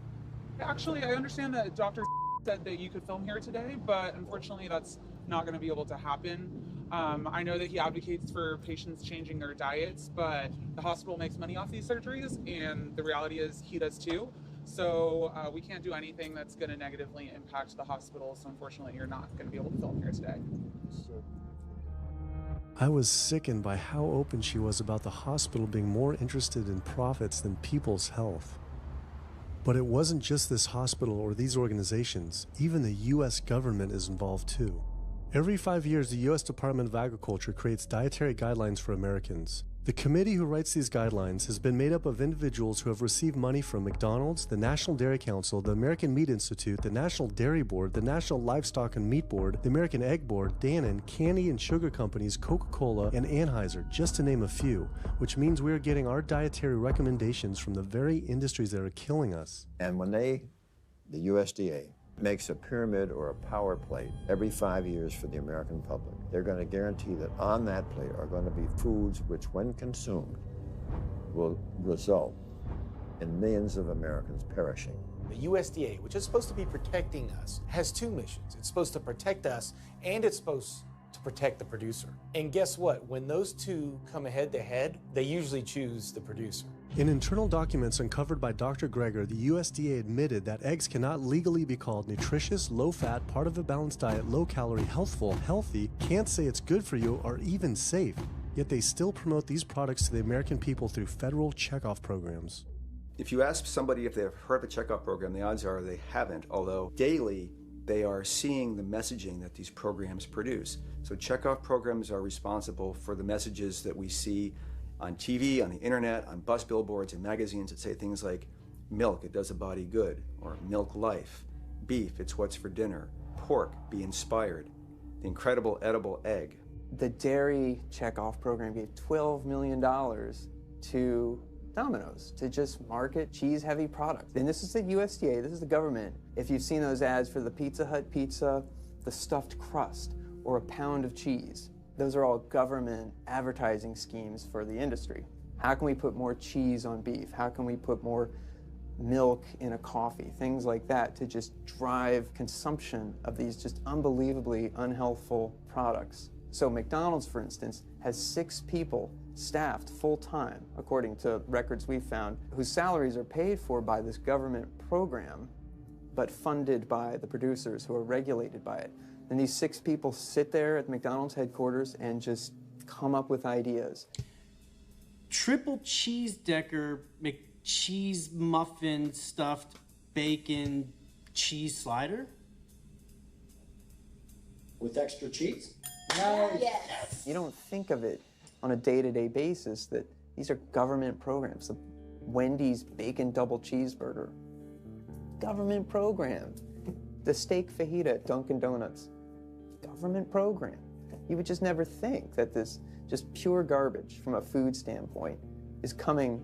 Actually, I understand that Dr. said that you could film here today, but unfortunately that's not going to be able to happen. I know that he advocates for patients changing their diets, but the hospital makes money off these surgeries, and the reality is he does too. So we can't do anything that's going to negatively impact the hospital, so unfortunately you're not going to be able to film here today. I was sickened by how open she was about the hospital being more interested in profits than people's health. But it wasn't just this hospital or these organizations. Even the U.S. government is involved too. Every 5 years, the U.S. Department of Agriculture creates dietary guidelines for Americans. The committee who writes these guidelines has been made up of individuals who have received money from McDonald's, the National Dairy Council, the American Meat Institute, the National Dairy Board, the National Livestock and Meat Board, the American Egg Board, Dannon, candy and sugar companies, Coca-Cola, and Anheuser, just to name a few, which means we are getting our dietary recommendations from the very industries that are killing us. And when the USDA, makes a pyramid or a power plate every 5 years for the American public, they're going to guarantee that on that plate are going to be foods which, when consumed, will result in millions of Americans perishing. The USDA, which is supposed to be protecting us, has two missions. It's supposed to protect us, and it's supposed to protect the producer. And guess what? When those two come head to head, they usually choose the producer. In internal documents uncovered by Dr. Greger, the USDA admitted that eggs cannot legally be called nutritious, low-fat, part of a balanced diet, low-calorie, healthful, healthy, can't say it's good for you, or even safe. Yet they still promote these products to the American people through federal checkoff programs. If you ask somebody if they've heard of the checkoff program, the odds are they haven't, although daily they are seeing the messaging that these programs produce. So checkoff programs are responsible for the messages that we see on TV, on the internet, on bus billboards and magazines that say things like, milk, it does a body good, or milk life, beef, it's what's for dinner, pork, be inspired, the incredible edible egg. The dairy checkoff program gave $12 million to Domino's to just market cheese-heavy products. And this is the USDA, this is the government. If you've seen those ads for the Pizza Hut pizza, the stuffed crust, or a pound of cheese, those are all government advertising schemes for the industry. How can we put more cheese on beef? How can we put more milk in a coffee? Things like that to just drive consumption of these just unbelievably unhealthful products. So McDonald's, for instance, has 6 people staffed full-time, according to records we found, whose salaries are paid for by this government program, but funded by the producers who are regulated by it. And these 6 people sit there at McDonald's headquarters and just come up with ideas. Triple cheese decker McCheese muffin stuffed bacon cheese slider? With extra cheese? Nice. Yes. You don't think of it on a day-to-day basis that these are government programs. The Wendy's bacon double cheeseburger, government program. The steak fajita at Dunkin' Donuts, government program. You would just never think that this just pure garbage from a food standpoint is coming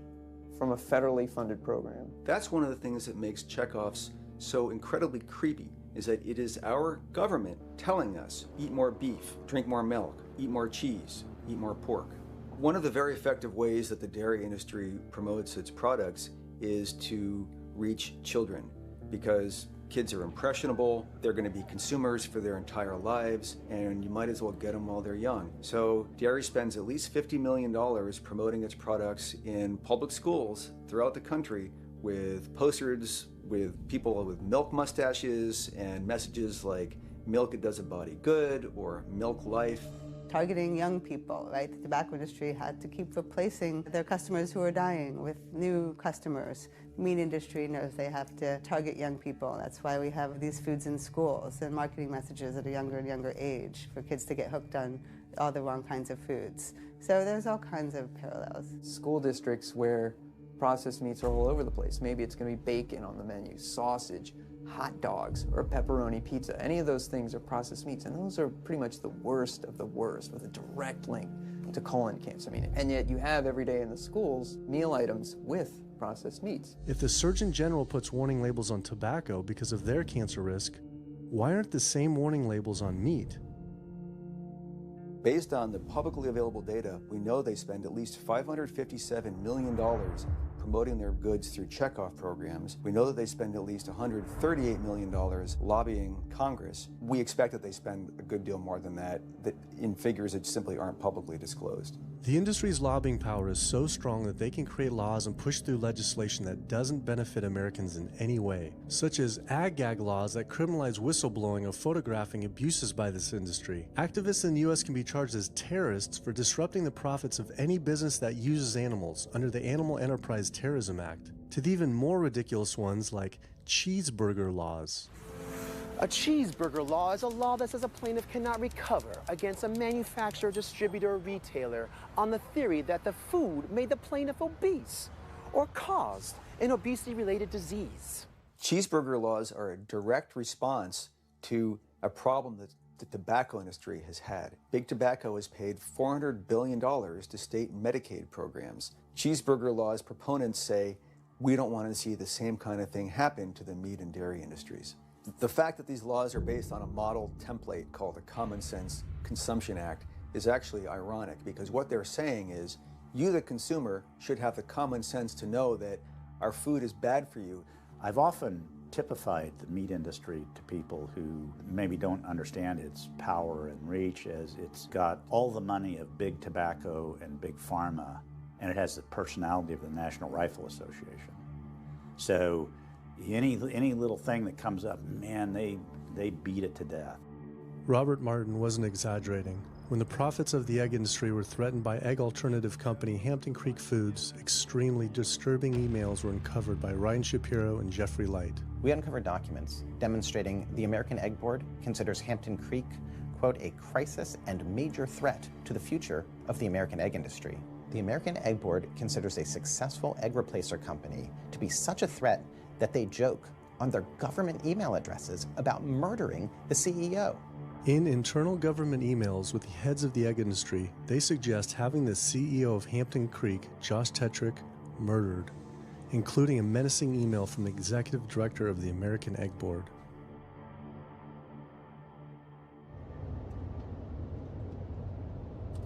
from a federally funded program. That's one of the things that makes checkoffs so incredibly creepy, is that it is our government telling us, eat more beef, drink more milk, eat more cheese, eat more pork. One of the very effective ways that the dairy industry promotes its products is to reach children because kids are impressionable, they're going to be consumers for their entire lives, and you might as well get them while they're young. So dairy spends at least $50 million promoting its products in public schools throughout the country with posters with people with milk mustaches and messages like milk, it does a body good, or milk life. Targeting young people, right? The tobacco industry had to keep replacing their customers who are dying with new customers. The meat industry knows they have to target young people. That's why we have these foods in schools and marketing messages at a younger and younger age for kids to get hooked on all the wrong kinds of foods. So there's all kinds of parallels. School districts where processed meats are all over the place. Maybe it's going to be bacon on the menu, sausage, hot dogs, or pepperoni pizza. Any of those things are processed meats, and those are pretty much the worst of the worst with a direct link to colon cancer. And yet you have every day in the schools meal items with processed meats. If the Surgeon General puts warning labels on tobacco because of their cancer risk, why aren't the same warning labels on meat? Based on the publicly available data, we know they spend at least $557 million promoting their goods through checkoff programs. We know that they spend at least $138 million lobbying Congress. We expect that they spend a good deal more than that in figures that simply aren't publicly disclosed. The industry's lobbying power is so strong that they can create laws and push through legislation that doesn't benefit Americans in any way, such as ag-gag laws that criminalize whistleblowing or photographing abuses by this industry. Activists in the U.S. can be charged as terrorists for disrupting the profits of any business that uses animals under the Animal Enterprise Terrorism Act, to the even more ridiculous ones like cheeseburger laws. A cheeseburger law is a law that says a plaintiff cannot recover against a manufacturer, distributor, or retailer on the theory that the food made the plaintiff obese or caused an obesity-related disease. Cheeseburger laws are a direct response to a problem that the tobacco industry has had. Big Tobacco has paid $400 billion to state Medicaid programs. Cheeseburger laws proponents say, we don't want to see the same kind of thing happen to the meat and dairy industries. The fact that these laws are based on a model template called the Common Sense Consumption Act is actually ironic, because what they're saying is you, the consumer, should have the common sense to know that our food is bad for you. I've often typified the meat industry to people who maybe don't understand its power and reach, as it's got all the money of big tobacco and big pharma, and it has the personality of the National Rifle Association. So any little thing that comes up, man, they beat it to death. Robert Martin wasn't exaggerating. When the profits of the egg industry were threatened by egg alternative company Hampton Creek Foods, extremely disturbing emails were uncovered by Ryan Shapiro and Jeffrey Light. We uncovered documents demonstrating the American Egg Board considers Hampton Creek, quote, a crisis and major threat to the future of the American egg industry. The American Egg Board considers a successful egg replacer company to be such a threat that they joke on their government email addresses about murdering the CEO. In internal government emails with the heads of the egg industry, they suggest having the CEO of Hampton Creek, Josh Tetrick, murdered, including a menacing email from the executive director of the American Egg Board.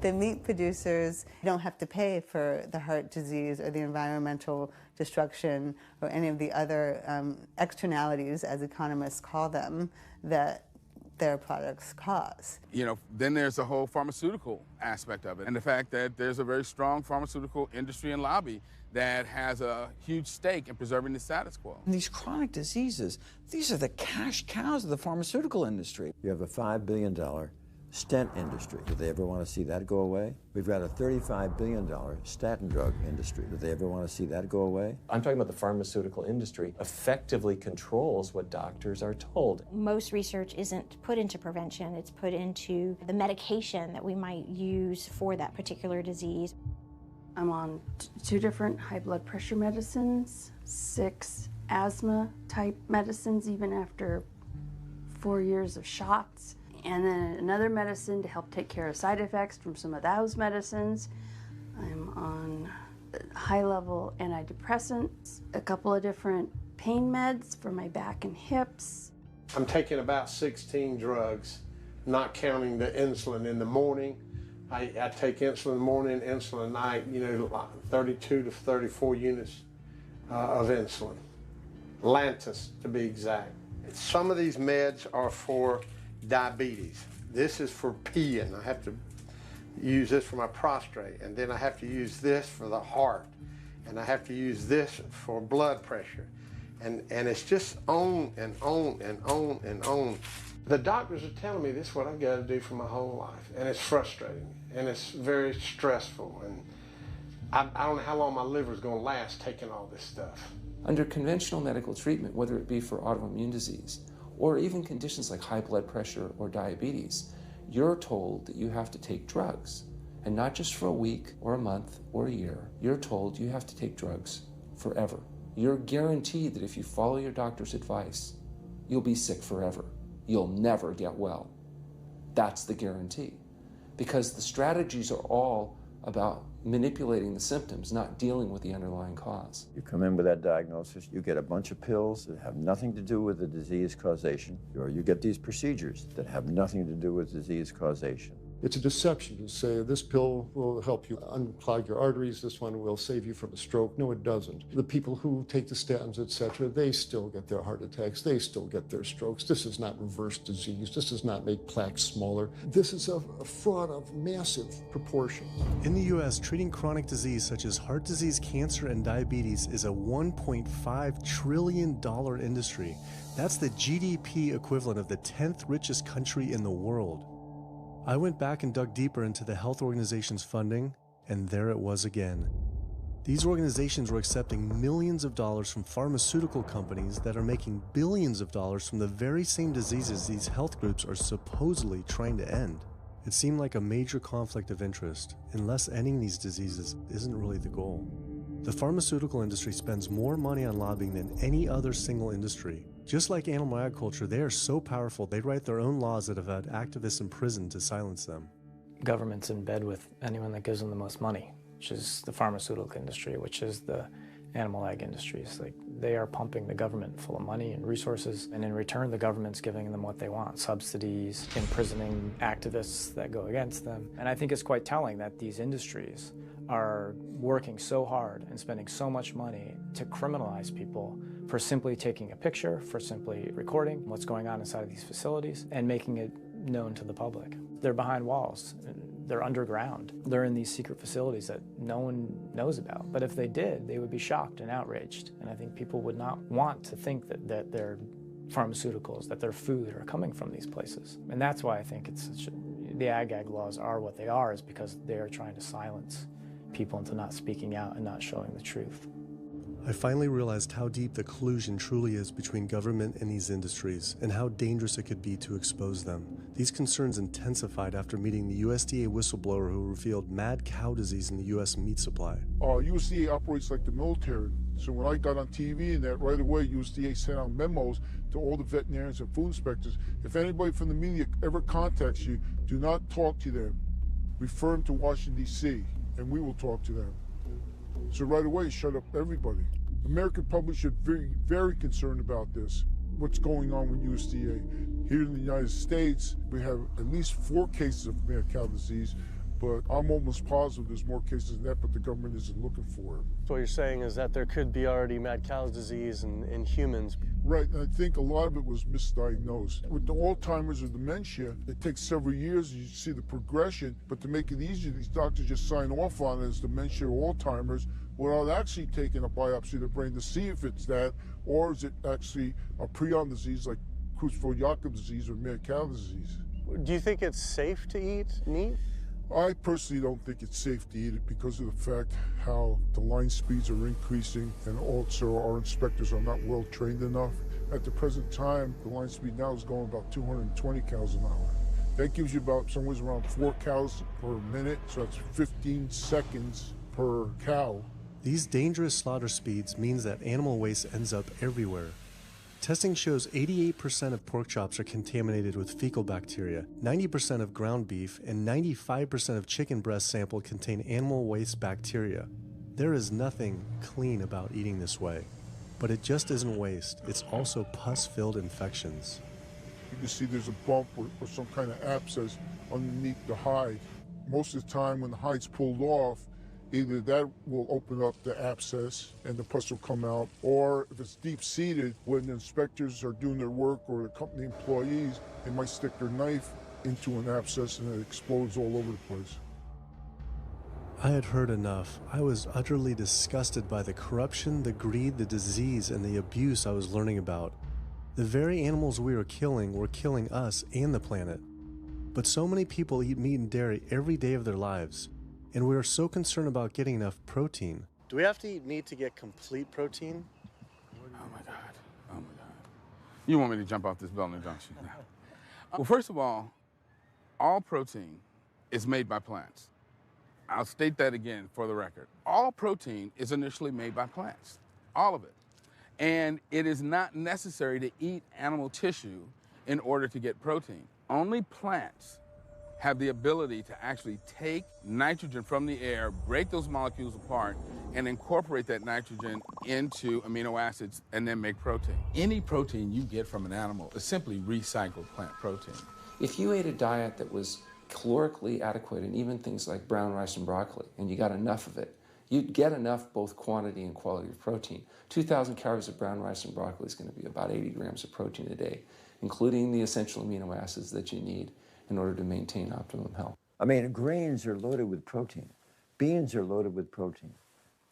The meat producers don't have to pay for the heart disease or the environmental destruction or any of the other externalities, as economists call them, that their products cause. You know, then there's the whole pharmaceutical aspect of it, and the fact that there's a very strong pharmaceutical industry and lobby that has a huge stake in preserving the status quo. And these chronic diseases, these are the cash cows of the pharmaceutical industry. You have a $5 billion stent industry. Do they ever want to see that go away? We've got a $35 billion statin drug industry. Do they ever want to see that go away? I'm talking about the pharmaceutical industry effectively controls what doctors are told. Most research isn't put into prevention, it's put into the medication that we might use for that particular disease. I'm on 2 different high blood pressure medicines, 6 asthma type medicines, even after 4 years of shots. And then another medicine to help take care of side effects from some of those medicines. I'm on high-level antidepressants, a couple of different pain meds for my back and hips. I'm taking about 16 drugs, not counting the insulin in the morning. I take insulin in the morning, insulin at night, 32 to 34 units of insulin. Lantus to be exact. Some of these meds are for diabetes. This is for peeing. I have to use this for my prostate, and then I have to use this for the heart, and I have to use this for blood pressure. And it's just on and on and on and on. The doctors are telling me this is what I've got to do for my whole life, and it's frustrating, and it's very stressful, and I don't know how long my liver's going to last taking all this stuff. Under conventional medical treatment, whether it be for autoimmune disease or even conditions like high blood pressure or diabetes, you're told that you have to take drugs. And not just for a week or a month or a year. You're told you have to take drugs forever. You're guaranteed that if you follow your doctor's advice, you'll be sick forever. You'll never get well. That's the guarantee. Because the strategies are all about manipulating the symptoms, not dealing with the underlying cause. You come in with that diagnosis, you get a bunch of pills that have nothing to do with the disease causation, or you get these procedures that have nothing to do with disease causation. It's a deception to say this pill will help you unclog your arteries, this one will save you from a stroke. No, it doesn't. The people who take the statins, etc., they still get their heart attacks, they still get their strokes. This is not reverse disease. This does not make plaques smaller. This is a fraud of massive proportions. In the U.S., treating chronic disease such as heart disease, cancer, and diabetes is a $1.5 trillion industry. That's the GDP equivalent of the 10th richest country in the world. I went back and dug deeper into the health organization's funding, and there it was again. These organizations were accepting millions of dollars from pharmaceutical companies that are making billions of dollars from the very same diseases these health groups are supposedly trying to end. It seemed like a major conflict of interest, unless ending these diseases isn't really the goal. The pharmaceutical industry spends more money on lobbying than any other single industry. Just like animal agriculture, they are so powerful they write their own laws that have had activists in prison to silence them. Government's in bed with anyone that gives them the most money, which is the pharmaceutical industry, which is the animal ag industries. Like, they are pumping the government full of money and resources, and in return the government's giving them what they want: subsidies, imprisoning activists that go against them. And I think it's quite telling that these industries are working so hard and spending so much money to criminalize people for simply taking a picture, for simply recording what's going on inside of these facilities and making it known to the public. They're behind walls. They're underground. They're in these secret facilities that no one knows about. But if they did, they would be shocked and outraged. And I think people would not want to think that their pharmaceuticals, that their food are coming from these places. And that's why I think the ag laws are what they are, is because they are trying to silence people into not speaking out and not showing the truth. I finally realized how deep the collusion truly is between government and these industries, and how dangerous it could be to expose them. These concerns intensified after meeting the USDA whistleblower who revealed mad cow disease in the U.S. meat supply. USDA operates like the military. So when I got on TV and that, right away USDA sent out memos to all the veterinarians and food inspectors. If anybody from the media ever contacts you, do not talk to them. Refer them to Washington, D.C., and we will talk to them. So right away, shut up everybody. American public should be very concerned about this. What's going on with USDA? Here in the United States, we have at least 4 cases of mad cow disease, but I'm almost positive there's more cases than that, but the government isn't looking for it. So what you're saying is that there could be already mad cow disease in humans. Right, and I think a lot of it was misdiagnosed. With the Alzheimer's or dementia, it takes several years, you see the progression, but to make it easier, these doctors just sign off on it as dementia or Alzheimer's without actually taking a biopsy of the brain to see if it's that, or is it actually a prion disease like Creutzfeldt-Jakob disease or mad cow disease. Do you think it's safe to eat meat? I personally don't think it's safe to eat it because of the fact how the line speeds are increasing, and also our inspectors are not well trained enough. At the present time, the line speed now is going about 220 cows an hour. That gives you about somewhere around 4 cows per minute, so that's 15 seconds per cow. These dangerous slaughter speeds means that animal waste ends up everywhere. Testing shows 88% of pork chops are contaminated with fecal bacteria, 90% of ground beef, and 95% of chicken breast sample contain animal waste bacteria. There is nothing clean about eating this way. But it just isn't waste, it's also pus-filled infections. You can see there's a bump or some kind of abscess underneath the hide. Most of the time when the hide's pulled off, Either that will open up the abscess and the pus will come out, or if it's deep-seated, when the inspectors are doing their work or the company employees, they might stick their knife into an abscess and it explodes all over the place. I had heard enough. I was utterly disgusted by the corruption, the greed, the disease, and the abuse I was learning about. The very animals we were killing us and the planet. But so many people eat meat and dairy every day of their lives, and we are so concerned about getting enough protein. Do we have to eat meat to get complete protein? Oh my God. Oh my God. You want me to jump off this Beltner Junction now? Well, first of all protein is made by plants. I'll state that again for the record. All protein is initially made by plants, all of it. And it is not necessary to eat animal tissue in order to get protein. Only plants have the ability to actually take nitrogen from the air, break those molecules apart, and incorporate that nitrogen into amino acids and then make protein. Any protein you get from an animal is simply recycled plant protein. If you ate a diet that was calorically adequate, and even things like brown rice and broccoli, and you got enough of it, you'd get enough both quantity and quality of protein. 2,000 calories of brown rice and broccoli is going to be about 80 grams of protein a day, including the essential amino acids that you need in order to maintain optimum health. I mean, grains are loaded with protein. Beans are loaded with protein.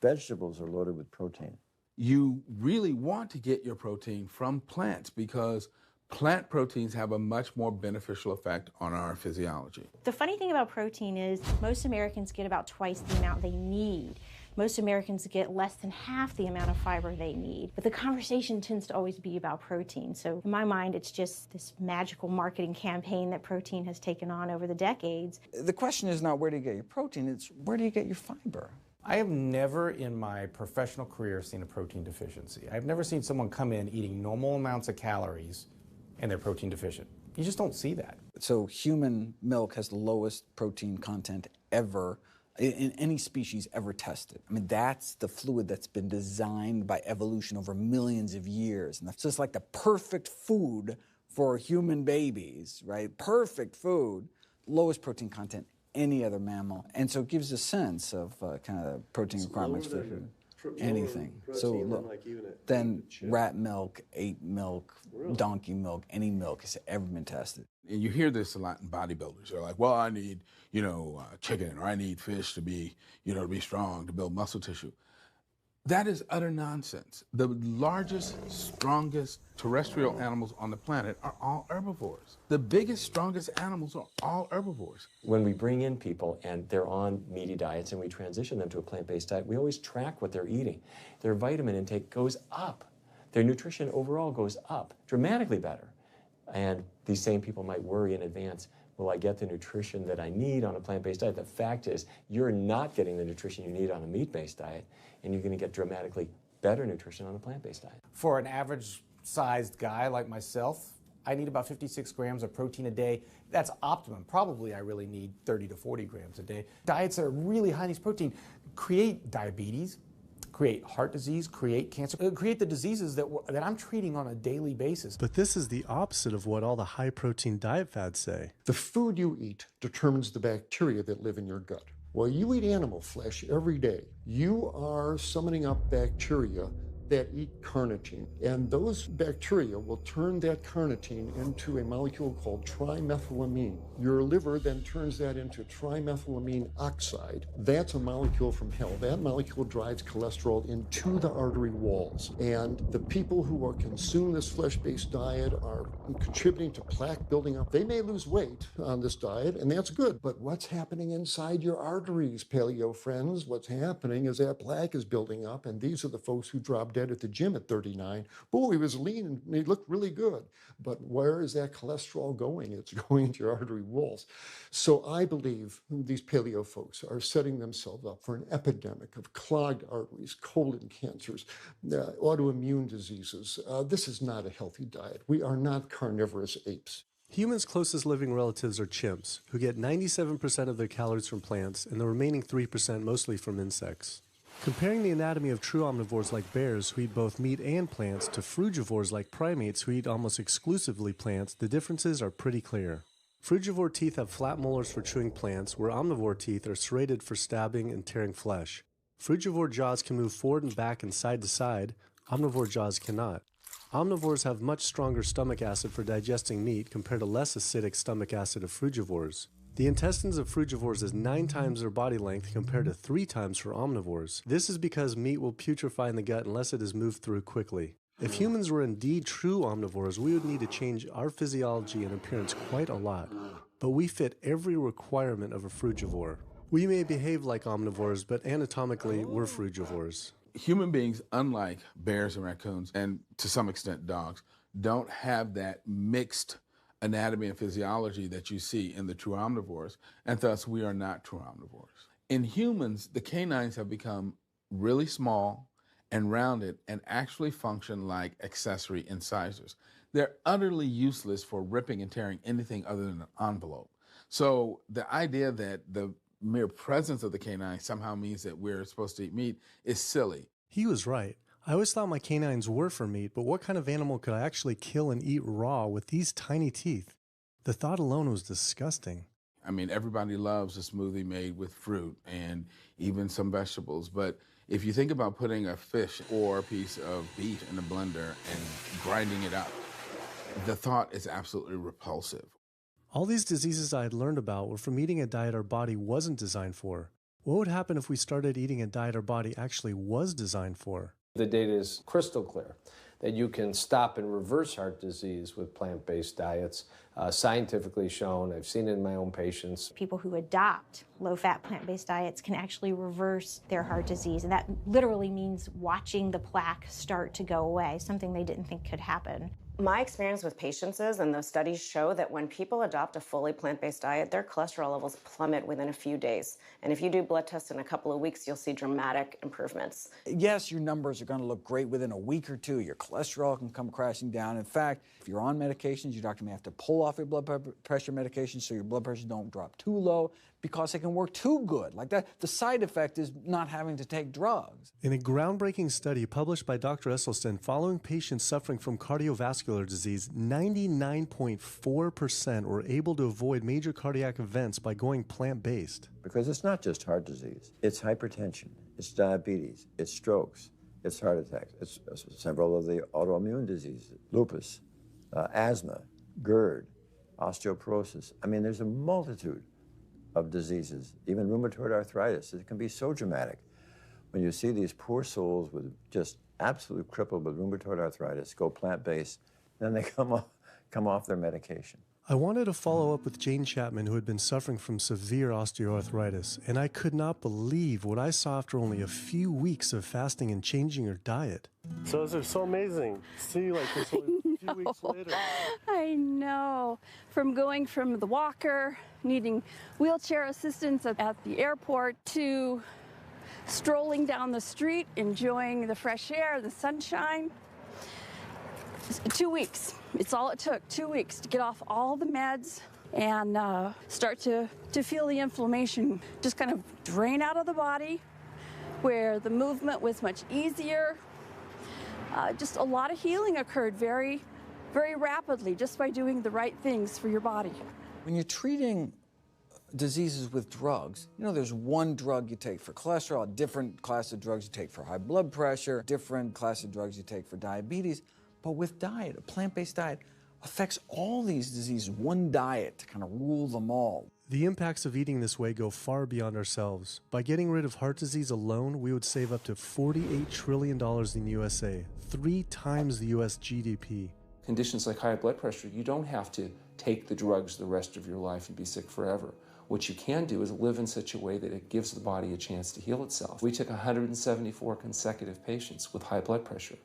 Vegetables are loaded with protein. You really want to get your protein from plants because plant proteins have a much more beneficial effect on our physiology. The funny thing about protein is most Americans get about twice the amount they need. Most Americans get less than half the amount of fiber they need. But the conversation tends to always be about protein. So in my mind, it's just this magical marketing campaign that protein has taken on over the decades. The question is not where do you get your protein, it's where do you get your fiber? I have never in my professional career seen a protein deficiency. I've never seen someone come in eating normal amounts of calories and they're protein deficient. You just don't see that. So human milk has the lowest protein content ever in any species ever tested. I mean, that's the fluid that's been designed by evolution over millions of years. And so it's like the perfect food for human babies, right? Perfect food, lowest protein content any other mammal. And so it gives a sense of kind of protein requirements for anything. So then rat milk, ape milk, donkey milk, any milk has ever been tested. And you hear this a lot in bodybuilders. They're like, well, I need, chicken, or I need fish to be, to be strong, to build muscle tissue. That is utter nonsense. The largest, strongest terrestrial animals on the planet are all herbivores. The biggest, strongest animals are all herbivores. When we bring in people and they're on meaty diets and we transition them to a plant-based diet, we always track what they're eating. Their vitamin intake goes up. Their nutrition overall goes up, dramatically better. And these same people might worry in advance, will I get the nutrition that I need on a plant-based diet? The fact is, you're not getting the nutrition you need on a meat-based diet, and you're going to get dramatically better nutrition on a plant-based diet. For an average-sized guy like myself, I need about 56 grams of protein a day. That's optimum. Probably I really need 30 to 40 grams a day. Diets that are really high in these protein create diabetes, create heart disease, create cancer, create the diseases that I'm treating on a daily basis. But this is the opposite of what all the high-protein diet fads say. The food you eat determines the bacteria that live in your gut. Well, you eat animal flesh every day. You are summoning up bacteria that eat carnitine, and those bacteria will turn that carnitine into a molecule called trimethylamine. Your liver then turns that into trimethylamine oxide. That's a molecule from hell. That molecule drives cholesterol into the artery walls, and the people who are consuming this flesh-based diet are contributing to plaque building up. They may lose weight on this diet, and that's good, but what's happening inside your arteries, paleo friends? What's happening is that plaque is building up, and these are the folks who drop dead at the gym at 39. Boy, he was lean and he looked really good. But where is that cholesterol going? It's going into your artery walls. So I believe these paleo folks are setting themselves up for an epidemic of clogged arteries, colon cancers, autoimmune diseases. This is not a healthy diet. We are not carnivorous apes. Humans' closest living relatives are chimps, who get 97% of their calories from plants and the remaining 3% mostly from insects. Comparing the anatomy of true omnivores like bears, who eat both meat and plants, to frugivores like primates, who eat almost exclusively plants, the differences are pretty clear. Frugivore teeth have flat molars for chewing plants, where omnivore teeth are serrated for stabbing and tearing flesh. Frugivore jaws can move forward and back and side to side. Omnivore jaws cannot. Omnivores have much stronger stomach acid for digesting meat compared to less acidic stomach acid of frugivores. The intestines of frugivores is 9 times their body length compared to 3 times for omnivores. This is because meat will putrefy in the gut unless it is moved through quickly. If humans were indeed true omnivores, we would need to change our physiology and appearance quite a lot. But we fit every requirement of a frugivore. We may behave like omnivores, but anatomically, we're frugivores. Human beings, unlike bears and raccoons, and to some extent dogs, don't have that mixed anatomy and physiology that you see in the true omnivores, and thus we are not true omnivores. In humans, the canines have become really small and rounded and actually function like accessory incisors. They're utterly useless for ripping and tearing anything other than an envelope. So the idea that the mere presence of the canine somehow means that we're supposed to eat meat is silly. He was right. I always thought my canines were for meat, but what kind of animal could I actually kill and eat raw with these tiny teeth? The thought alone was disgusting. I mean, everybody loves a smoothie made with fruit and even some vegetables, but if you think about putting a fish or a piece of beef in a blender and grinding it up, the thought is absolutely repulsive. All these diseases I had learned about were from eating a diet our body wasn't designed for. What would happen if we started eating a diet our body actually was designed for? The data is crystal clear that you can stop and reverse heart disease with plant-based diets, scientifically shown. I've seen it in my own patients. People who adopt low-fat plant-based diets can actually reverse their heart disease, and that literally means watching the plaque start to go away, something they didn't think could happen. My experience with patients is, and those studies show, that when people adopt a fully plant-based diet, their cholesterol levels plummet within a few days. And if you do blood tests in a couple of weeks, you'll see dramatic improvements. Yes, your numbers are going to look great within a week or two. Your cholesterol can come crashing down. In fact, if you're on medications, your doctor may have to pull off your blood pressure medication so your blood pressure don't drop too low because it can work too good. Like that, the side effect is not having to take drugs. In a groundbreaking study published by Dr. Esselstyn following patients suffering from cardiovascular disease, 99.4% were able to avoid major cardiac events by going plant-based. Because it's not just heart disease. It's hypertension, it's diabetes, it's strokes, it's heart attacks, it's several of the autoimmune diseases, lupus, asthma, GERD, osteoporosis. I mean, there's a multitude of diseases, even rheumatoid arthritis. It can be so dramatic. When you see these poor souls with just absolutely crippled with rheumatoid arthritis go plant-based, then they come off their medication. I wanted to follow up with Jane Chapman, who had been suffering from severe osteoarthritis, and I could not believe what I saw after only a few weeks of fasting and changing her diet. So they're so amazing. See, like this only a few weeks later. I know. From going from the walker, needing wheelchair assistance at the airport, to strolling down the street, enjoying the fresh air, the sunshine. 2 weeks. It's all it took, 2 weeks to get off all the meds and start to feel the inflammation just kind of drain out of the body, where the movement was much easier. Just a lot of healing occurred very, very rapidly just by doing the right things for your body. When you're treating diseases with drugs, you know, there's one drug you take for cholesterol, a different class of drugs you take for high blood pressure, different class of drugs you take for diabetes. But with diet, a plant-based diet affects all these diseases, one diet to kind of rule them all. The impacts of eating this way go far beyond ourselves. By getting rid of heart disease alone, we would save up to $48 trillion in the USA, 3 times the US GDP. Conditions like high blood pressure, you don't have to take the drugs the rest of your life and be sick forever. What you can do is live in such a way that it gives the body a chance to heal itself. We took 174 consecutive patients with high blood pressure,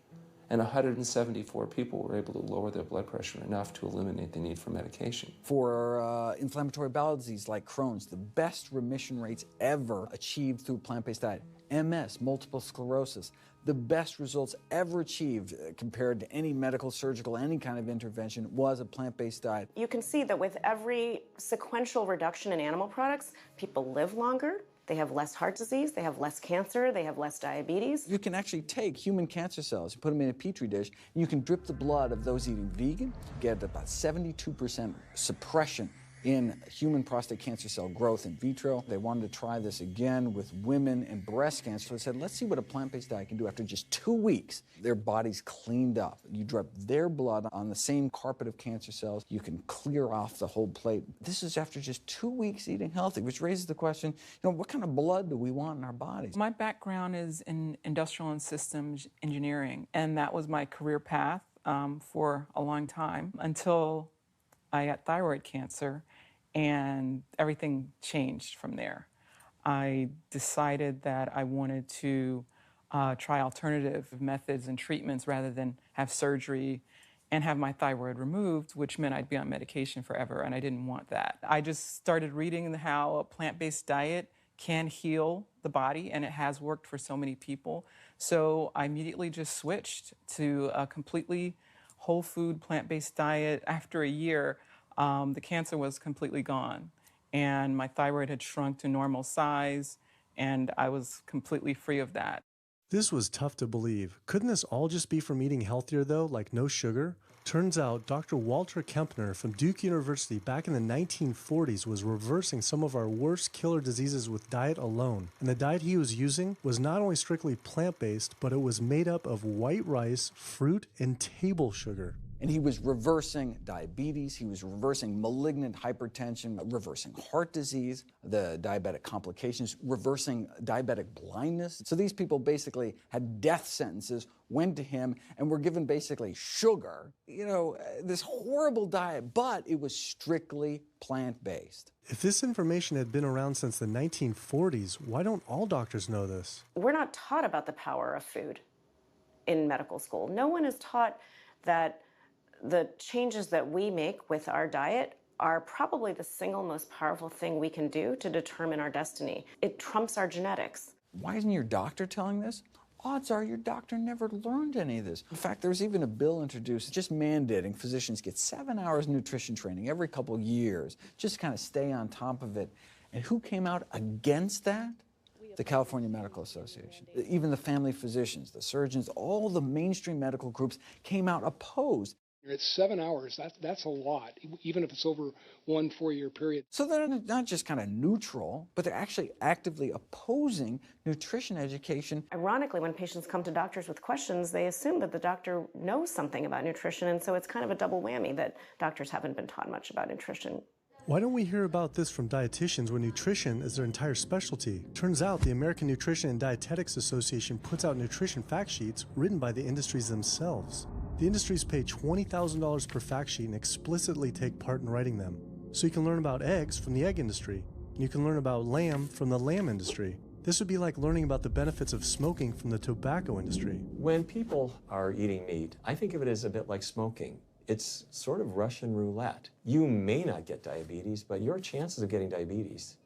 and 174 people were able to lower their blood pressure enough to eliminate the need for medication. For inflammatory bowel disease like Crohn's, the best remission rates ever achieved through plant-based diet. MS, multiple sclerosis, the best results ever achieved compared to any medical, surgical, any kind of intervention was a plant-based diet. You can see that with every sequential reduction in animal products, people live longer, they have less heart disease, they have less cancer, they have less diabetes. You can actually take human cancer cells, you put them in a petri dish, and you can drip the blood of those eating vegan, get about 72% suppression in human prostate cancer cell growth in vitro. They wanted to try this again with women and breast cancer. So they said, let's see what a plant-based diet can do. After just 2 weeks, their bodies cleaned up. You drop their blood on the same carpet of cancer cells. You can clear off the whole plate. This is after just 2 weeks eating healthy, which raises the question, what kind of blood do we want in our bodies? My background is in industrial and systems engineering, and that was my career path for a long time until I got thyroid cancer, and everything changed from there. I decided that I wanted to try alternative methods and treatments rather than have surgery and have my thyroid removed, which meant I'd be on medication forever, and I didn't want that. I just started reading how a plant-based diet can heal the body, and it has worked for so many people. So I immediately just switched to a completely whole food plant-based diet. After a year, the cancer was completely gone, and my thyroid had shrunk to normal size, and I was completely free of that. This was tough to believe. Couldn't this all just be from eating healthier though, like no sugar? Turns out Dr. Walter Kempner from Duke University back in the 1940s was reversing some of our worst killer diseases with diet alone. And the diet he was using was not only strictly plant-based, but it was made up of white rice, fruit, and table sugar. And he was reversing diabetes, he was reversing malignant hypertension, reversing heart disease, the diabetic complications, reversing diabetic blindness. So these people basically had death sentences, went to him, and were given basically sugar, this horrible diet, but it was strictly plant-based. If this information had been around since the 1940s, why don't all doctors know this? We're not taught about the power of food in medical school. No one is taught that the changes that we make with our diet are probably the single most powerful thing we can do to determine our destiny. It trumps our genetics. Why isn't your doctor telling this? Odds are your doctor never learned any of this. In fact, there was even a bill introduced just mandating physicians get 7 hours nutrition training every couple of years, just to kind of stay on top of it. And who came out against that? The California Medical Association. Even the family physicians, the surgeons, all the mainstream medical groups came out opposed. It's 7 hours. That's a lot, even if it's over 1 4-year period. So they're not just kind of neutral, but they're actually actively opposing nutrition education. Ironically, when patients come to doctors with questions, they assume that the doctor knows something about nutrition, and so it's kind of a double whammy that doctors haven't been taught much about nutrition. Why don't we hear about this from dietitians when nutrition is their entire specialty? Turns out the American Nutrition and Dietetics Association puts out nutrition fact sheets written by the industries themselves. The industries pay $20,000 per fact sheet and explicitly take part in writing them. So you can learn about eggs from the egg industry, and you can learn about lamb from the lamb industry. This would be like learning about the benefits of smoking from the tobacco industry. When people are eating meat, I think of it as a bit like smoking. It's sort of Russian roulette. You may not get diabetes, but your chances of getting diabetes,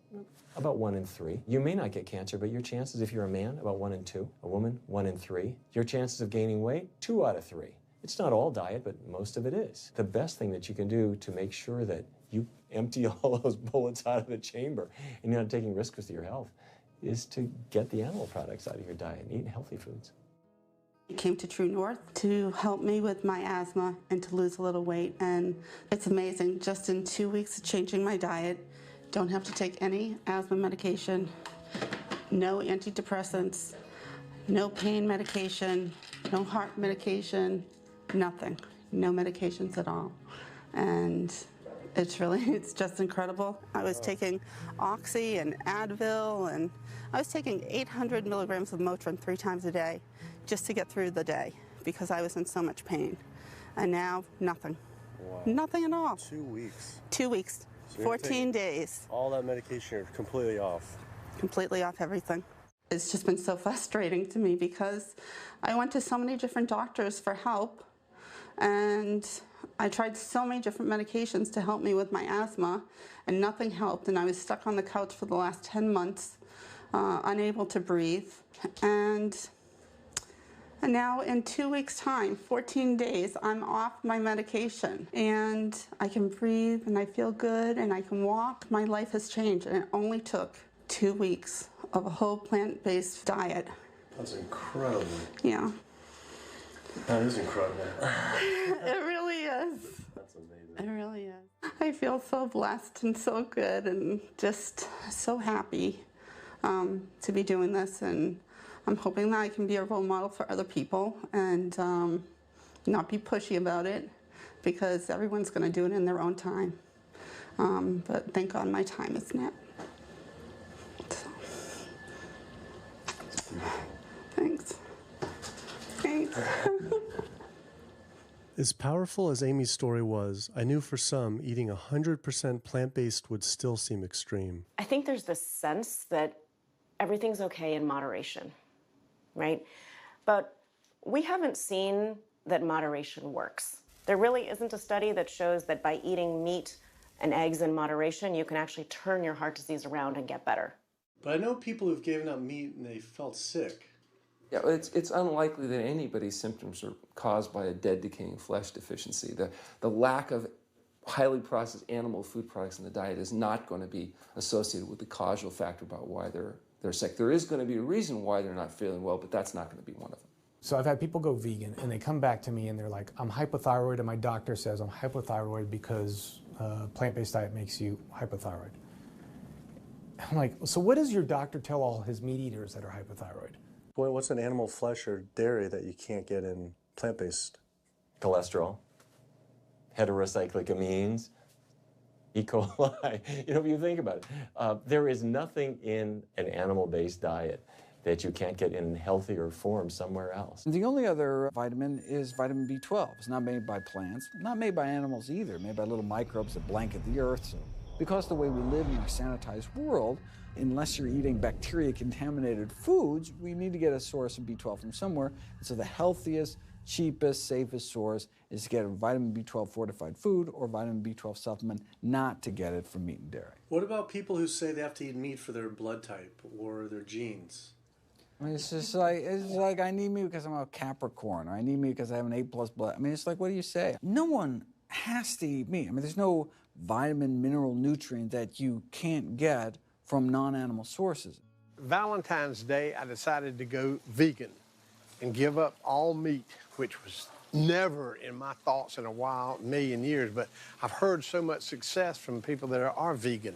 about 1 in 3. You may not get cancer, but your chances, if you're a man, about 1 in 2. A woman, 1 in 3. Your chances of gaining weight, 2 out of 3. It's not all diet, but most of it is. The best thing that you can do to make sure that you empty all those bullets out of the chamber and you're not taking risks with your health is to get the animal products out of your diet and eat healthy foods. I came to True North to help me with my asthma and to lose a little weight, and it's amazing. Just in 2 weeks of changing my diet, don't have to take any asthma medication, no antidepressants, no pain medication, no heart medication, nothing, no medications at all. And it's just incredible. I was taking Oxy and Advil, and I was taking 800 milligrams of Motrin 3 times a day just to get through the day because I was in so much pain. And now, nothing. Wow. Nothing at all. 2 weeks. 2 weeks, So 14 days. All that medication, you're completely off. Completely off everything. It's just been so frustrating to me because I went to so many different doctors for help, and I tried so many different medications to help me with my asthma, and nothing helped, and I was stuck on the couch for the last 10 months, unable to breathe. And now in 2 weeks' time, 14 days, I'm off my medication, and I can breathe, and I feel good, and I can walk. My life has changed, and it only took 2 weeks of a whole plant-based diet. That's incredible. Yeah. That is incredible. It really is. That's amazing. It really is. I I feel so blessed and so good and just so happy to be doing this, and I'm hoping that I can be a role model for other people and not be pushy about it, because everyone's going to do it in their own time. But thank God my time is now. So. Thanks. Thanks. As powerful as Amy's story was, I knew for some, eating 100% plant-based would still seem extreme. I think there's this sense that everything's okay in moderation, right? But we haven't seen that moderation works. There really isn't a study that shows that by eating meat and eggs in moderation, you can actually turn your heart disease around and get better. But I know people who've given up meat and they felt sick. Yeah, it's unlikely that anybody's symptoms are caused by a dead, decaying flesh deficiency. The lack of highly processed animal food products in the diet is not going to be associated with the causal factor about why they're sick. There is going to be a reason why they're not feeling well, but that's not going to be one of them. So I've had people go vegan and they come back to me and they're like, I'm hypothyroid and my doctor says I'm hypothyroid because plant-based diet makes you hypothyroid. I'm like, so what does your doctor tell all his meat eaters that are hypothyroid? Well, what's an animal flesh or dairy that you can't get in plant-based? Cholesterol, heterocyclic amines, E. coli. You know, if you think about it, there is nothing in an animal-based diet that you can't get in healthier form somewhere else. The only other vitamin is vitamin B12. It's not made by plants, not made by animals either, made by little microbes that blanket the earth. So because the way we live in our sanitized world, unless you're eating bacteria-contaminated foods, we need to get a source of B12 from somewhere. And so the healthiest, cheapest, safest source is to get a vitamin B12 fortified food or vitamin B12 supplement, not to get it from meat and dairy. What about people who say they have to eat meat for their blood type or their genes? I mean, it's just like I need meat because I'm a Capricorn, or I need meat because I have an A+ blood. I mean, it's like, what do you say? No one has to eat meat. I mean, there's no vitamin, mineral, nutrient that you can't get from non-animal sources. Valentine's Day, I decided to go vegan and give up all meat, which was never in my thoughts in a million years, but I've heard so much success from people that are vegan.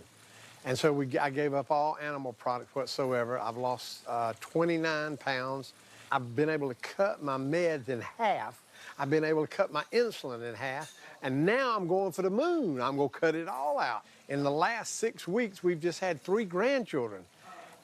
And so I gave up all animal products whatsoever. I've lost 29 pounds. I've been able to cut my meds in half. I've been able to cut my insulin in half. And now I'm going for the moon. I'm going to cut it all out. In the last 6 weeks, we've just had 3 grandchildren.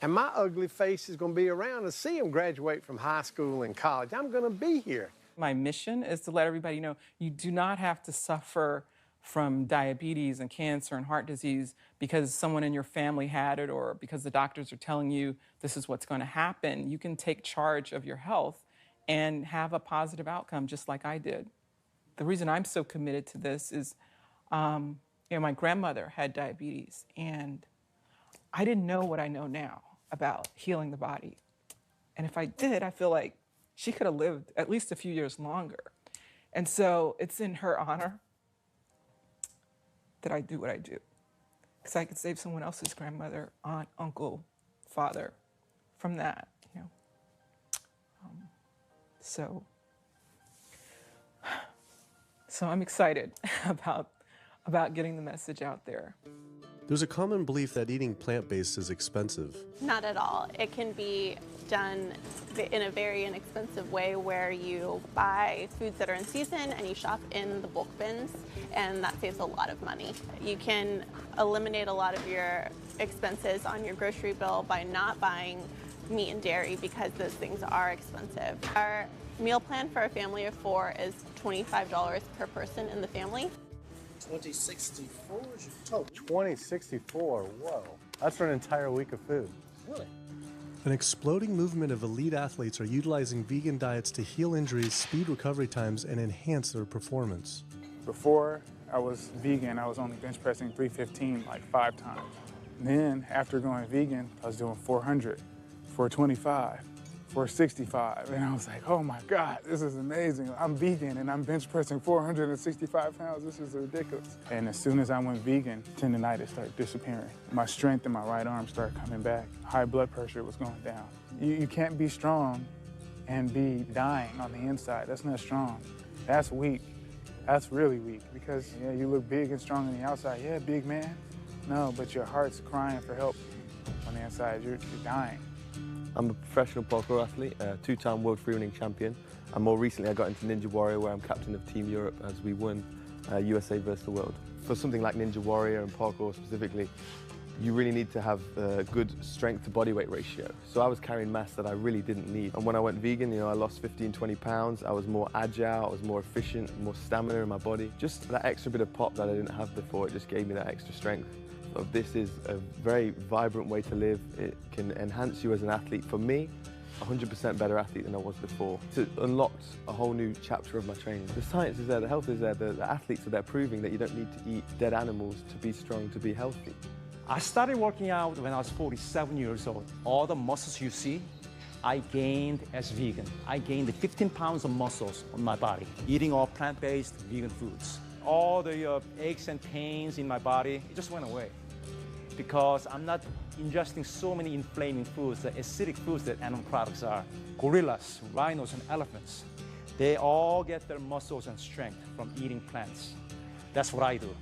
And my ugly face is going to be around to see them graduate from high school and college. I'm going to be here. My mission is to let everybody know you do not have to suffer from diabetes and cancer and heart disease because someone in your family had it or because the doctors are telling you this is what's going to happen. You can take charge of your health and have a positive outcome just like I did. The reason I'm so committed to this is, my grandmother had diabetes and I didn't know what I know now about healing the body. And if I did, I feel like she could have lived at least a few years longer. And so it's in her honor that I do what I do. Because I could save someone else's grandmother, aunt, uncle, father from that, So I'm excited about getting the message out there. There's a common belief that eating plant-based is expensive. Not at all. It can be done in a very inexpensive way where you buy foods that are in season and you shop in the bulk bins, and that saves a lot of money. You can eliminate a lot of your expenses on your grocery bill by not buying meat and dairy because those things are expensive. Our meal plan for a family of 4 is $25 per person in the family. 2064 is your total. 2064, whoa. That's for an entire week of food. Really? An exploding movement of elite athletes are utilizing vegan diets to heal injuries, speed recovery times, and enhance their performance. Before I was vegan, I was only bench pressing 315 like 5 times. Then after going vegan, I was doing 400, 425, 465. And I was like, oh my God, this is amazing. I'm vegan and I'm bench pressing 465 pounds. This is ridiculous. And as soon as I went vegan, tendonitis started disappearing. My strength in my right arm started coming back. High blood pressure was going down. You can't be strong and be dying on the inside. That's not strong. That's weak. That's really weak because yeah, you look big and strong on the outside. Yeah, big man. No, but your heart's crying for help on the inside. You're dying. I'm a professional parkour athlete, a two-time world freerunning champion, and more recently I got into Ninja Warrior, where I'm captain of Team Europe as we won USA versus the world. For something like Ninja Warrior and parkour specifically, you really need to have a good strength to body weight ratio. So I was carrying mass that I really didn't need. And when I went vegan, I lost 15, 20 pounds. I was more agile, I was more efficient, more stamina in my body. Just that extra bit of pop that I didn't have before, it just gave me that extra strength. So this is a very vibrant way to live. It can enhance you as an athlete. For me, 100% better athlete than I was before. It unlocked a whole new chapter of my training. The science is there, the health is there, the athletes are there proving that you don't need to eat dead animals to be strong, to be healthy. I started working out when I was 47 years old. All the muscles you see, I gained as vegan. I gained 15 pounds of muscles on my body, eating all plant-based vegan foods. All the aches and pains in my body, it just went away. Because I'm not ingesting so many inflaming foods, the acidic foods that animal products are. Gorillas, rhinos, and elephants, they all get their muscles and strength from eating plants. That's what I do.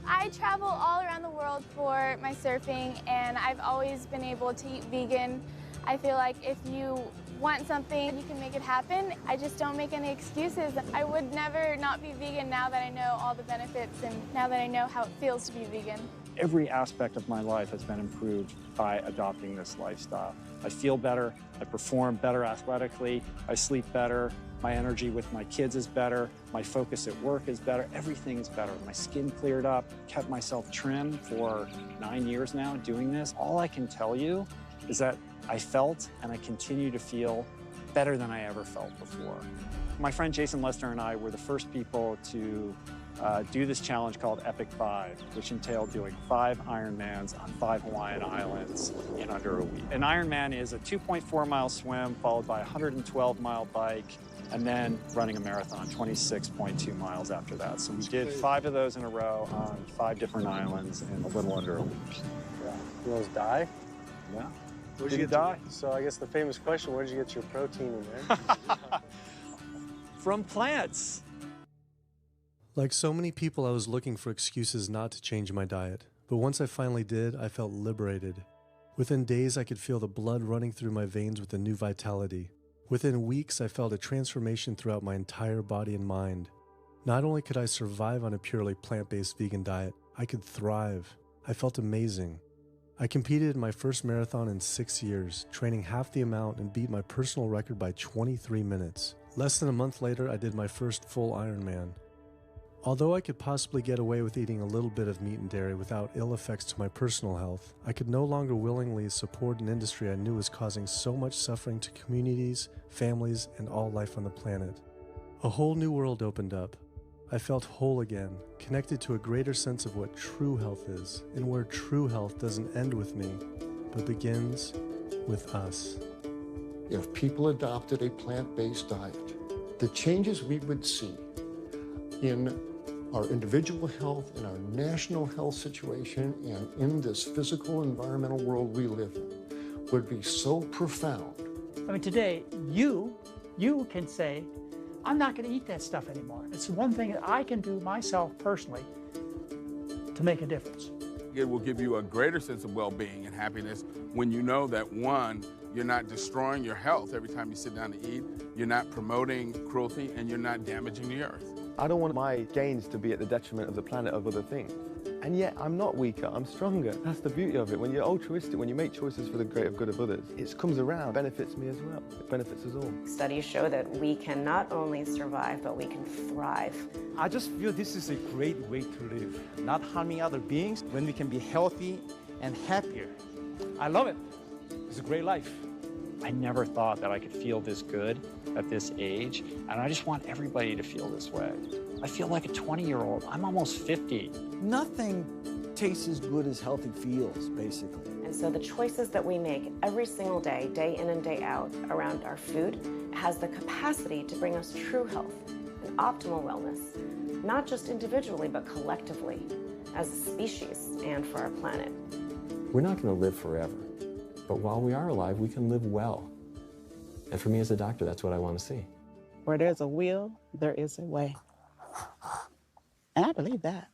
I travel all around the world for my surfing, and I've always been able to eat vegan. I feel like if you want something, you can make it happen. I just don't make any excuses. I would never not be vegan now that I know all the benefits and now that I know how it feels to be vegan. Every aspect of my life has been improved by adopting this lifestyle. I feel better, I perform better athletically, I sleep better, my energy with my kids is better, my focus at work is better, everything is better. My skin cleared up, kept myself trim for 9 years now doing this. All I can tell you is that I felt and I continue to feel better than I ever felt before. My friend Jason Lester and I were the first people to do this challenge called Epic 5, which entailed doing 5 Ironmans on 5 Hawaiian islands in under a week. An Ironman is a 2.4-mile swim followed by a 112-mile bike and then running a marathon, 26.2 miles after that. So we did 5 of those in a row on 5 different islands in a little under a week. Yeah. You almost die? Yeah. Where'd Did you you die? So I guess the famous question, where did you get your protein in there? From plants. Like so many people, I was looking for excuses not to change my diet. But once I finally did, I felt liberated. Within days, I could feel the blood running through my veins with a new vitality. Within weeks, I felt a transformation throughout my entire body and mind. Not only could I survive on a purely plant-based vegan diet, I could thrive. I felt amazing. I competed in my first marathon in 6 years, training half the amount and beat my personal record by 23 minutes. Less than a month later, I did my first full Ironman. Although I could possibly get away with eating a little bit of meat and dairy without ill effects to my personal health, I could no longer willingly support an industry I knew was causing so much suffering to communities, families, and all life on the planet. A whole new world opened up. I felt whole again, connected to a greater sense of what true health is, and where true health doesn't end with me, but begins with us. If people adopted a plant-based diet, the changes we would see in our individual health, in our national health situation, and in this physical environmental world we live in would be so profound. I mean, today, you can say, I'm not going to eat that stuff anymore. It's one thing that I can do myself personally to make a difference. It will give you a greater sense of well-being and happiness when you know that, one, you're not destroying your health every time you sit down to eat, you're not promoting cruelty, and you're not damaging the earth. I don't want my gains to be at the detriment of the planet of other things. And yet, I'm not weaker, I'm stronger. That's the beauty of it. When you're altruistic, when you make choices for the greater good of others, it comes around, benefits me as well. It benefits us all. Studies show that we can not only survive, but we can thrive. I just feel this is a great way to live, not harming other beings when we can be healthy and happier. I love it. It's a great life. I never thought that I could feel this good at this age, and I just want everybody to feel this way. I feel like a 20-year-old. I'm almost 50. Nothing tastes as good as healthy feels, basically. And so the choices that we make every single day, day in and day out, around our food, has the capacity to bring us true health and optimal wellness, not just individually, but collectively, as a species and for our planet. We're not going to live forever, but while we are alive, we can live well. And for me as a doctor, that's what I want to see. Where there's a will, there is a way. And I believe that.